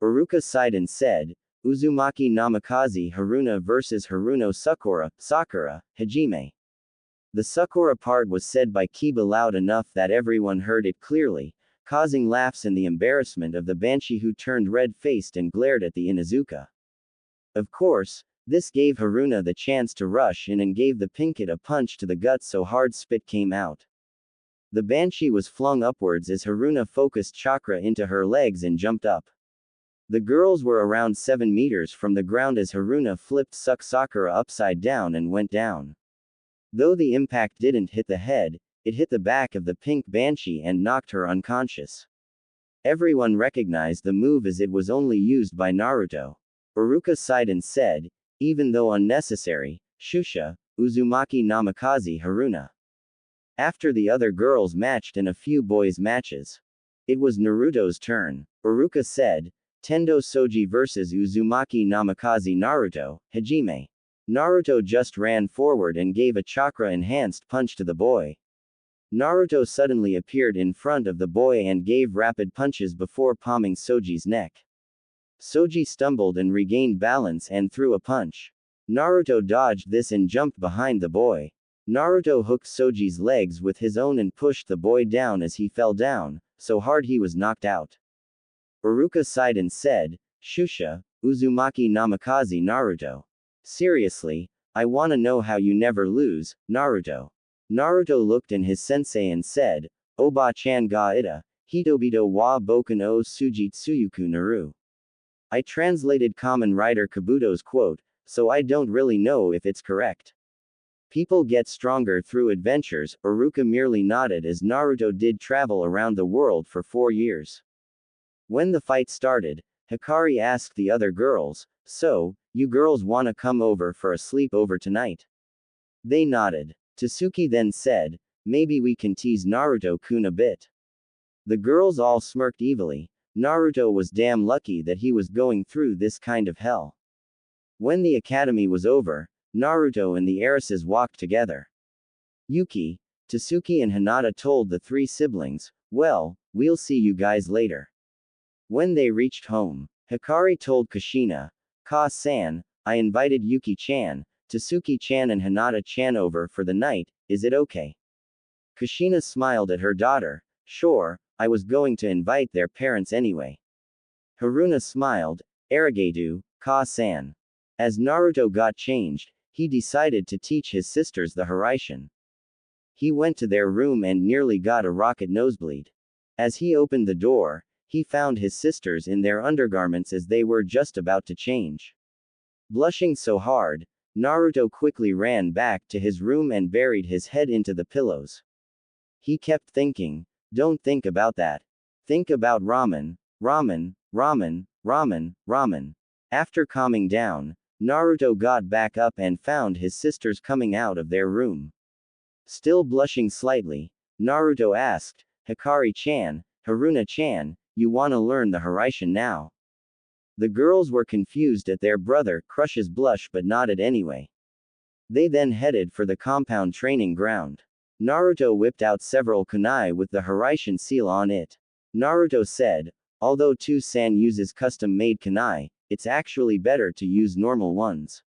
Iruka sighed and said, "Uzumaki Namikaze Haruna vs Haruno Sakura, Hajime." The Sakura part was said by Kiba loud enough that everyone heard it clearly, causing laughs and the embarrassment of the banshee who turned red-faced and glared at the Inuzuka. Of course, this gave Haruna the chance to rush in and gave the pinkette a punch to the gut so hard spit came out. The banshee was flung upwards as Haruna focused chakra into her legs and jumped up. The girls were around 7 meters from the ground as Haruna flipped Sakura upside down and went down. Though the impact didn't hit the head, it hit the back of the pink banshee and knocked her unconscious. Everyone recognized the move as it was only used by Naruto. Iruka sighed and said, "Even though unnecessary, Shusha, Uzumaki Namikaze Haruna." After the other girls matched and a few boys matches, it was Naruto's turn. Iruka said, "Tendo Soji vs Uzumaki Namikaze Naruto, Hajime." Naruto just ran forward and gave a chakra-enhanced punch to the boy. Naruto suddenly appeared in front of the boy and gave rapid punches before palming Soji's neck. Soji stumbled and regained balance and threw a punch. Naruto dodged this and jumped behind the boy. Naruto hooked Soji's legs with his own and pushed the boy down as he fell down, so hard he was knocked out. Iruka sighed and said, "Shusha, Uzumaki Namikaze Naruto. Seriously, I wanna know how you never lose, Naruto." Naruto looked in his sensei and said, "Oba-chan ga ita, hitobito wa boken o sujitsuyuku naru." I translated Kamen Rider Kabuto's quote, so I don't really know if it's correct. People get stronger through adventures. Iruka merely nodded as Naruto did travel around the world for 4 years. When the fight started, Hikari asked the other girls, "So, you girls wanna come over for a sleepover tonight?" They nodded. Tasuki then said, "Maybe we can tease Naruto-kun a bit." The girls all smirked evilly. Naruto was damn lucky that he was going through this kind of hell. When the academy was over, Naruto and the heiresses walked together. Yuki, Tasuki and Hinata told the 3 siblings, "Well, we'll see you guys later." When they reached home, Hikari told Kushina, "Ka-san, I invited Yuki-chan, Tasuki-chan and Hinata-chan over for the night, is it okay?" Kushina smiled at her daughter, "Sure, I was going to invite their parents anyway." Haruna smiled, "Arigato, Ka-san." As Naruto got changed, he decided to teach his sisters the Hiraishin. He went to their room and nearly got a rocket nosebleed. As he opened the door, he found his sisters in their undergarments as they were just about to change. Blushing so hard, Naruto quickly ran back to his room and buried his head into the pillows. He kept thinking, don't think about that. Think about ramen, ramen, ramen, ramen, ramen. After calming down, Naruto got back up and found his sisters coming out of their room. Still blushing slightly, Naruto asked, Hikari-chan, Haruna-chan, you wanna learn the Hiraishin now? The girls were confused at their brother Crush's blush but nodded anyway. They then headed for the compound training ground. Naruto whipped out several kunai with the Hiraishin seal on it. Naruto said, although Two-san uses custom-made kunai, it's actually better to use normal ones.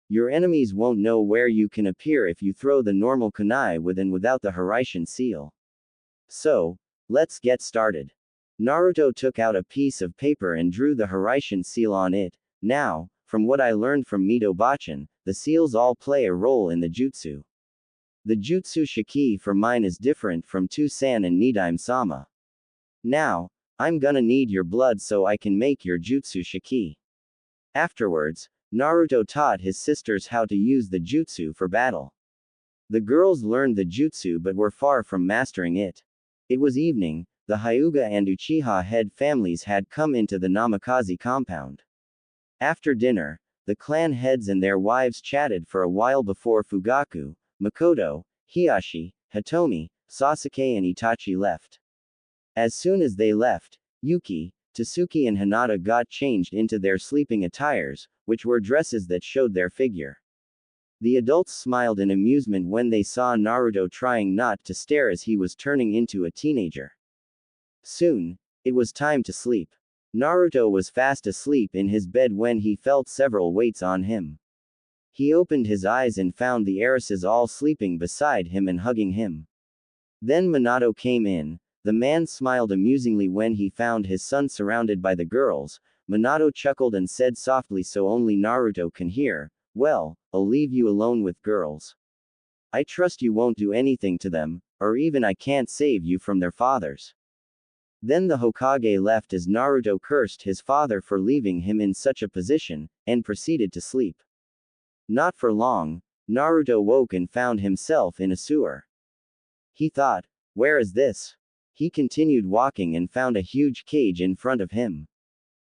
Your enemies won't know where you can appear if you throw the normal kunai with and without the Hiraishin seal. So, let's get started. Naruto took out a piece of paper and drew the Hiraishin seal on it. Now, from what I learned from Mito-bachan, the seals all play a role in the jutsu. The jutsu shiki for mine is different from Two-san and Nidaime-sama. Now, I'm gonna need your blood so I can make your jutsu shiki. Afterwards, Naruto taught his sisters how to use the jutsu for battle. The girls learned the jutsu but were far from mastering it. It was evening, the Hyuga and Uchiha head families had come into the Namikaze compound. After dinner, the clan heads and their wives chatted for a while before Fugaku, Makoto, Hiashi, Hitomi, Sasuke and Itachi left. As soon as they left, Yuki, Tasuki and Hinata got changed into their sleeping attires, which were dresses that showed their figure. The adults smiled in amusement when they saw Naruto trying not to stare as he was turning into a teenager. Soon, it was time to sleep. Naruto was fast asleep in his bed when he felt several weights on him. He opened his eyes and found the heiresses all sleeping beside him and hugging him. Then Minato came in. The man smiled amusingly when he found his son surrounded by the girls. Minato chuckled and said softly so only Naruto can hear, well, I'll leave you alone with girls. I trust you won't do anything to them, or even I can't save you from their fathers. Then the Hokage left as Naruto cursed his father for leaving him in such a position, and proceeded to sleep. Not for long, Naruto woke and found himself in a sewer. He thought, where is this? He continued walking and found a huge cage in front of him.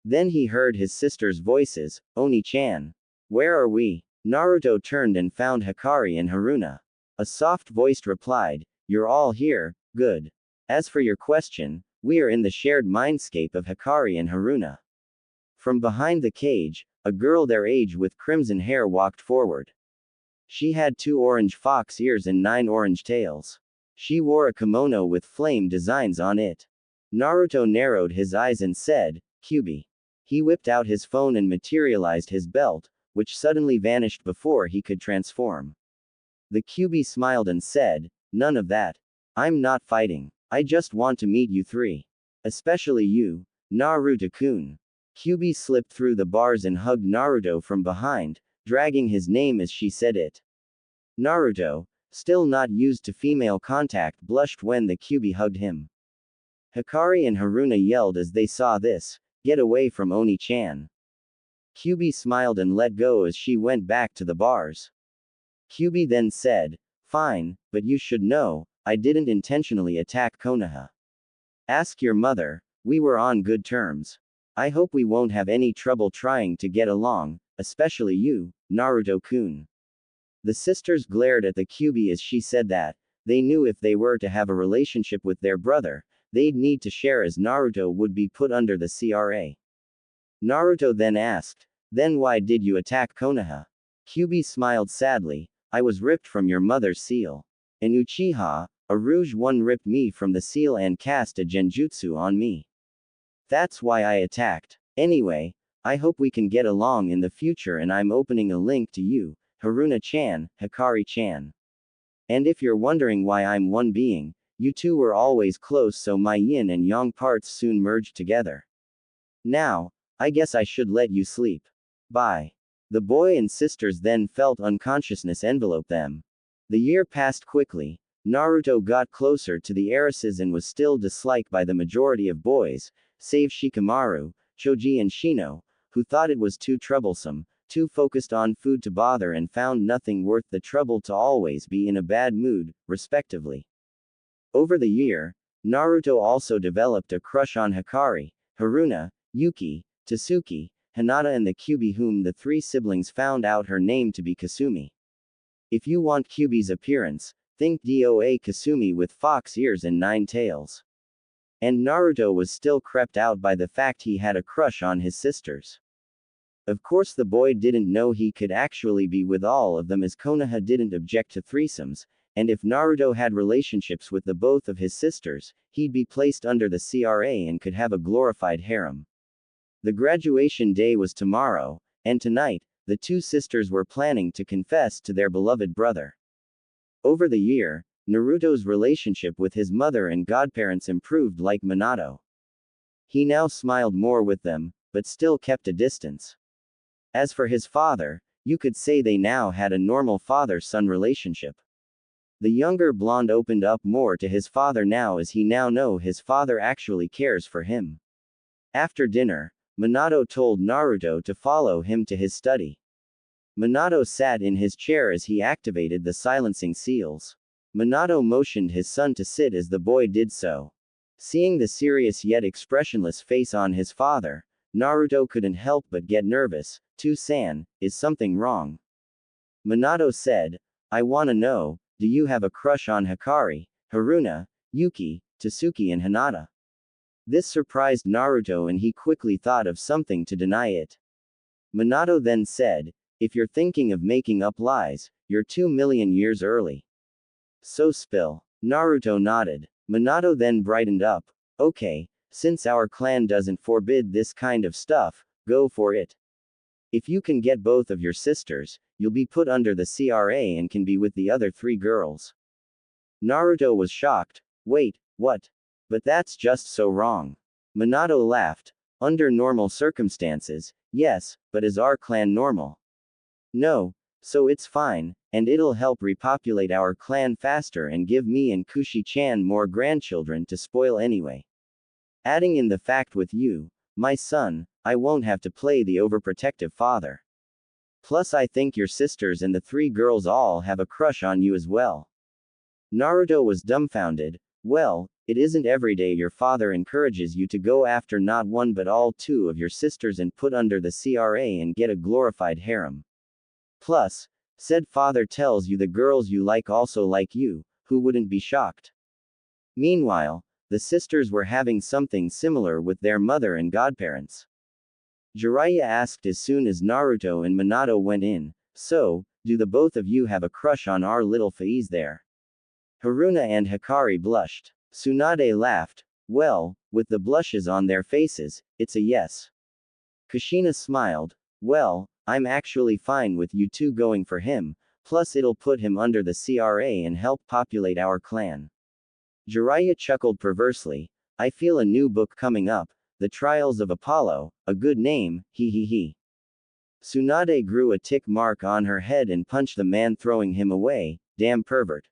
Then he heard his sister's voices, Oni-chan. Where are we? Naruto turned and found Hikari and Haruna. A soft voice replied, you're all here, good. As for your question, we are in the shared mindscape of Hikari and Haruna. From behind the cage, a girl their age with crimson hair walked forward. She had 2 orange fox ears and 9 orange tails. She wore a kimono with flame designs on it. Naruto narrowed his eyes and said, Kyuubi. He whipped out his phone and materialized his belt, which suddenly vanished before he could transform. The Kyuubi smiled and said, none of that. I'm not fighting. I just want to meet you 3. Especially you, Naruto-kun. Kyuubi slipped through the bars and hugged Naruto from behind, dragging his name as she said it. Naruto, still not used to female contact, blushed when the Kyuubi hugged him. Hikari and Haruna yelled as they saw this, get away from Oni-chan. Kyuubi smiled and let go as she went back to the bars. Kyuubi then said, fine, but you should know, I didn't intentionally attack Konoha. Ask your mother, we were on good terms. I hope we won't have any trouble trying to get along, especially you, Naruto-kun. The sisters glared at the Kyuubi as she said that. They knew if they were to have a relationship with their brother, they'd need to share as Naruto would be put under the CRA. Naruto then asked, then why did you attack Konoha? Kyuubi smiled sadly, I was ripped from your mother's seal. And Uchiha, a Rouge One ripped me from the seal and cast a genjutsu on me. That's why I attacked. Anyway, I hope we can get along in the future and I'm opening a link to you, Haruna-chan, Hikari-chan. And if you're wondering why I'm one being, you two were always close so my yin and yang parts soon merged together. Now, I guess I should let you sleep. Bye. The boy and sisters then felt unconsciousness envelope them. The year passed quickly. Naruto got closer to the heiresses and was still disliked by the majority of boys, save Shikamaru, Choji and Shino, who thought it was too troublesome, too focused on food to bother and found nothing worth the trouble to always be in a bad mood, respectively. Over the year, Naruto also developed a crush on Hikari, Haruna, Yuki, Tasuki, Hinata and the Kyuubi, whom the three siblings found out her name to be Kasumi. If you want Kyuubi's appearance, think DOA Kasumi with fox ears and 9 tails. And Naruto was still crept out by the fact he had a crush on his sisters. Of course the boy didn't know he could actually be with all of them, as Konoha didn't object to threesomes, and if Naruto had relationships with the both of his sisters, he'd be placed under the CRA and could have a glorified harem. The graduation day was tomorrow, and tonight, the two sisters were planning to confess to their beloved brother. Over the year, Naruto's relationship with his mother and godparents improved like Minato. He now smiled more with them, but still kept a distance. As for his father, you could say they now had a normal father-son relationship. The younger blonde opened up more to his father now, as he now know his father actually cares for him. After dinner, Minato told Naruto to follow him to his study. Minato sat in his chair as he activated the silencing seals. Minato motioned his son to sit as the boy did so. Seeing the serious yet expressionless face on his father, Naruto couldn't help but get nervous. "To-san, is something wrong?" Minato said, "I wanna know, do you have a crush on Hikari, Haruna, Yuki, Tasuki and Hinata?" This surprised Naruto and he quickly thought of something to deny it. Minato then said, "If you're thinking of making up lies, you're 2 million years early. So spill." Naruto nodded. Minato then brightened up. "Okay, since our clan doesn't forbid this kind of stuff, go for it. If you can get both of your sisters, you'll be put under the CRA and can be with the other 3 girls." Naruto was shocked. "Wait, what? But that's just so wrong." Minato laughed. "Under normal circumstances, yes, but is our clan normal? No, so it's fine, and it'll help repopulate our clan faster and give me and Kushi-chan more grandchildren to spoil anyway. Adding in the fact with you, my son, I won't have to play the overprotective father. Plus I think your sisters and the 3 girls all have a crush on you as well." Naruto was dumbfounded. "Well, it isn't every day your father encourages you to go after not one but all 2 of your sisters and put under the CRA and get a glorified harem. Plus, said father tells you the girls you like also like you, who wouldn't be shocked?" Meanwhile, the sisters were having something similar with their mother and godparents. Jiraiya asked as soon as Naruto and Minato went in, "So, do the both of you have a crush on our little Faiz there?" Haruna and Hikari blushed. Tsunade laughed. "Well, with the blushes on their faces, it's a yes." Kushina smiled. "Well, I'm actually fine with you 2 going for him, plus it'll put him under the CRA and help populate our clan." Jiraiya chuckled perversely. "I feel a new book coming up, The Trials of Apollo, a good name, he he he." Tsunade grew a tick mark on her head and punched the man, throwing him away. "Damn pervert."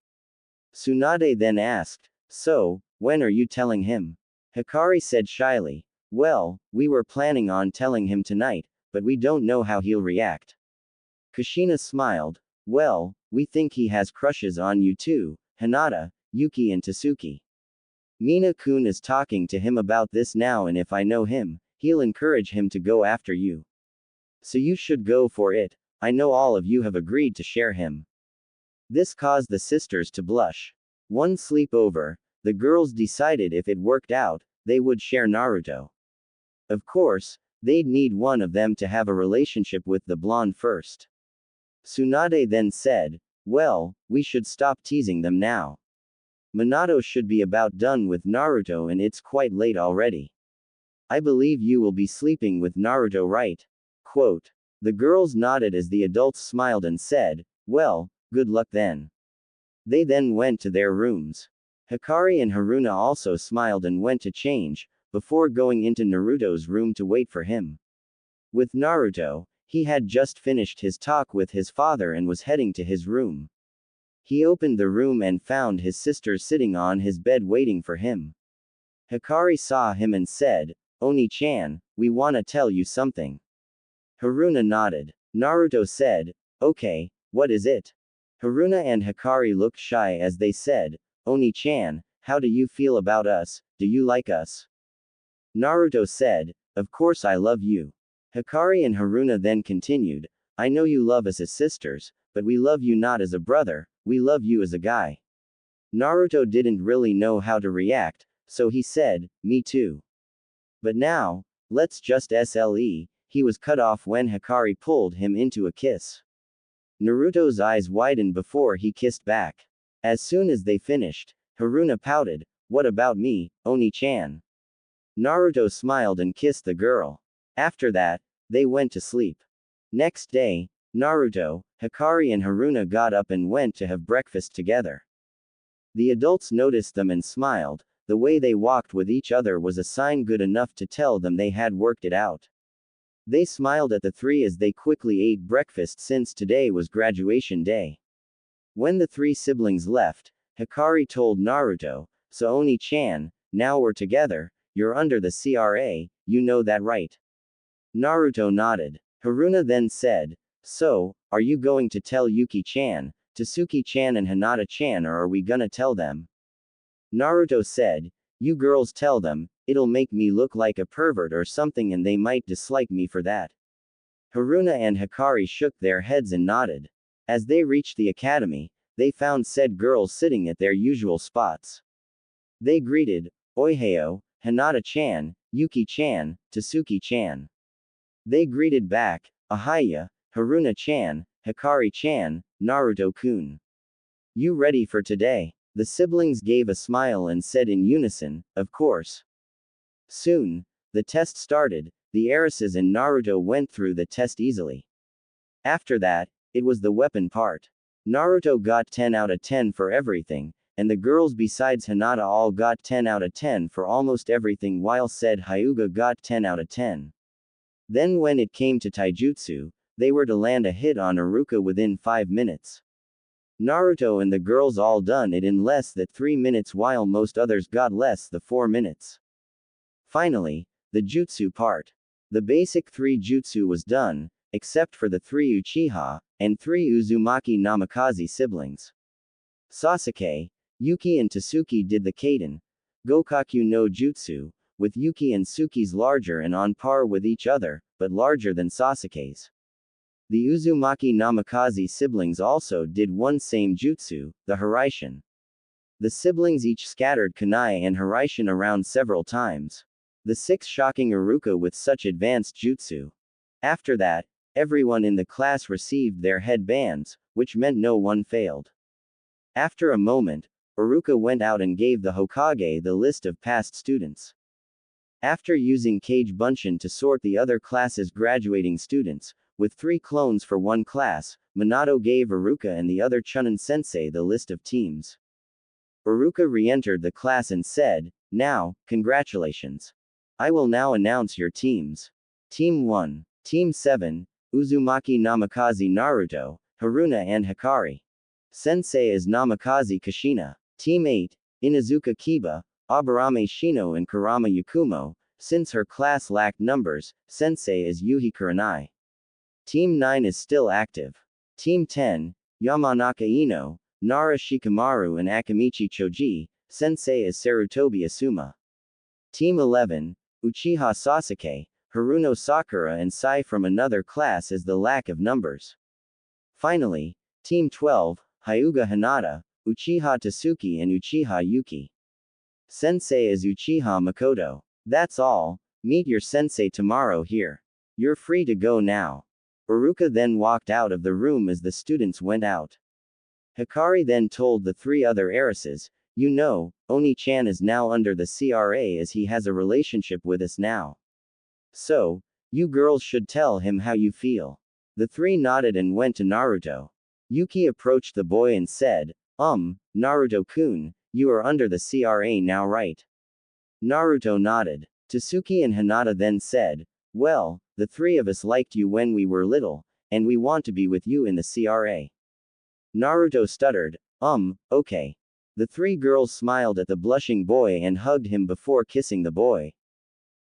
Tsunade then asked, "So, when are you telling him?" Hikari said shyly, "Well, we were planning on telling him tonight, but we don't know how he'll react." Kushina smiled. "Well, we think he has crushes on you too, Hinata, Yuki and Tasuki. Mina-kun is talking to him about this now, and if I know him, he'll encourage him to go after you. So you should go for it. I know all of you have agreed to share him." This caused the sisters to blush. One sleep over, the girls decided if it worked out, they would share Naruto. Of course, they'd need one of them to have a relationship with the blonde first. Tsunade then said, "Well, we should stop teasing them now. Minato should be about done with Naruto and it's quite late already. I believe you will be sleeping with Naruto, right?" Quote. The girls nodded as the adults smiled and said, "Well, good luck then." They then went to their rooms. Hikari and Haruna also smiled and went to change, before going into Naruto's room to wait for him. With Naruto, He had just finished his talk with his father and was heading to his room. He opened the room and found his sister sitting on his bed waiting for him. Hikari saw him and said, "Oni-chan, we wanna tell you something." Haruna nodded. Naruto said, "Okay, what is it?" Haruna and Hikari looked shy as they said, "Oni-chan, how do you feel about us, do you like us?" Naruto said, "Of course I love you." Hikari and Haruna then continued, "I know you love us as sisters, but we love you not as a brother, we love you as a guy." Naruto didn't really know how to react, so he said, "Me too." But now, let's just SLE, he was cut off when Hikari pulled him into a kiss. Naruto's eyes widened before he kissed back. As soon as they finished, Haruna pouted, "What about me, Oni-chan?" Naruto smiled and kissed the girl. After that, they went to sleep. Next day, Naruto, Hikari and Haruna got up and went to have breakfast together. The adults noticed them and smiled. The way they walked with each other was a sign good enough to tell them they had worked it out. They smiled at the three as they quickly ate breakfast since today was graduation day. When the three siblings left, Hikari told Naruto, "So Oni-chan, now we're together, you're under the CRA, you know that right?" Naruto nodded. Haruna then said, "So, are you going to tell Yuki-chan, Tasuki-chan and Hinata-chan, or are we gonna tell them?" Naruto said, "You girls tell them, it'll make me look like a pervert or something and they might dislike me for that." Haruna and Hikari shook their heads and nodded. As they reached the academy, they found said girls sitting at their usual spots. They greeted, "Oiheo, Hinata-chan, Yuki-chan, Tasuki-chan." They greeted back, "Ahaya, Haruna-chan, Hikari-chan, Naruto-kun. You ready for today?" The siblings gave a smile and said in unison, "Of course." Soon, the test started. The heiresses and Naruto went through the test easily. After that, it was the weapon part. Naruto got 10 out of 10 for everything, and the girls besides Hinata all got 10 out of 10 for almost everything while said Hyuga got 10 out of 10. Then when it came to taijutsu, they were to land a hit on Iruka within 5 minutes. Naruto and the girls all done it in less than 3 minutes while most others got less than 4 minutes. Finally, the jutsu part. The basic 3 jutsu was done, except for the 3 Uchiha, and 3 Uzumaki Namikaze siblings. Sasuke, Yuki and Tasuki did the Kaden, Gokaku no Jutsu, with Yuki and Suki's larger and on par with each other, but larger than Sasuke's. The Uzumaki Namikaze siblings also did one same jutsu, the Hiraishin. The siblings each scattered kunai and Hiraishin around several times. The 6 shocking Iruka with such advanced jutsu. After that, everyone in the class received their headbands, which meant no one failed. After a moment, Iruka went out and gave the Hokage the list of past students. After using Kage Bunshin to sort the other classes' graduating students, with 3 clones for one class, Minato gave Iruka and the other Chunin sensei the list of teams. Iruka re-entered the class and said, "Now, congratulations. I will now announce your teams. Team 1. Team 7, Uzumaki Namikaze Naruto, Haruna and Hikari. Sensei is Namikaze Kushina. Team 8, Inuzuka Kiba, Aburame Shino and Kurama Yakumo. Since her class lacked numbers, Sensei is Yuhi Kurenai. Team 9 is still active. Team 10, Yamanaka Ino, Nara Shikamaru and Akamichi Choji. Sensei is Sarutobi Asuma. Team 11, Uchiha Sasuke, Haruno Sakura and Sai from another class is the lack of numbers. Finally, Team 12, Hyuga Hinata, Uchiha Tasuki and Uchiha Yuki. Sensei is Uchiha Makoto. That's all, meet your sensei tomorrow here. You're free to go now. Iruka then walked out of the room as the students went out. Hikari then told the 3 other heiresses, "You know, Oni-chan is now under the CRA as he has a relationship with us now. So, you girls should tell him how you feel." The 3 nodded and went to Naruto. Yuki approached the boy and said, Naruto-kun, you are under the CRA now right?" Naruto nodded. Tasuki and Hinata then said, Well, the three of us liked you when we were little, and we want to be with you in the CRA. Naruto stuttered, okay. The three girls smiled at the blushing boy and hugged him before kissing the boy.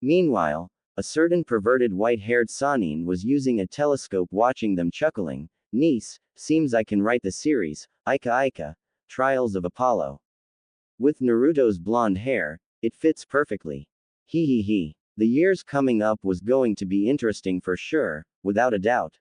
Meanwhile, a certain perverted white-haired Sanin was using a telescope watching them chuckling. Niece, seems I can write the series, Ika Ika, Trials of Apollo. With Naruto's blonde hair, it fits perfectly. He. The years coming up was going to be interesting for sure, without a doubt.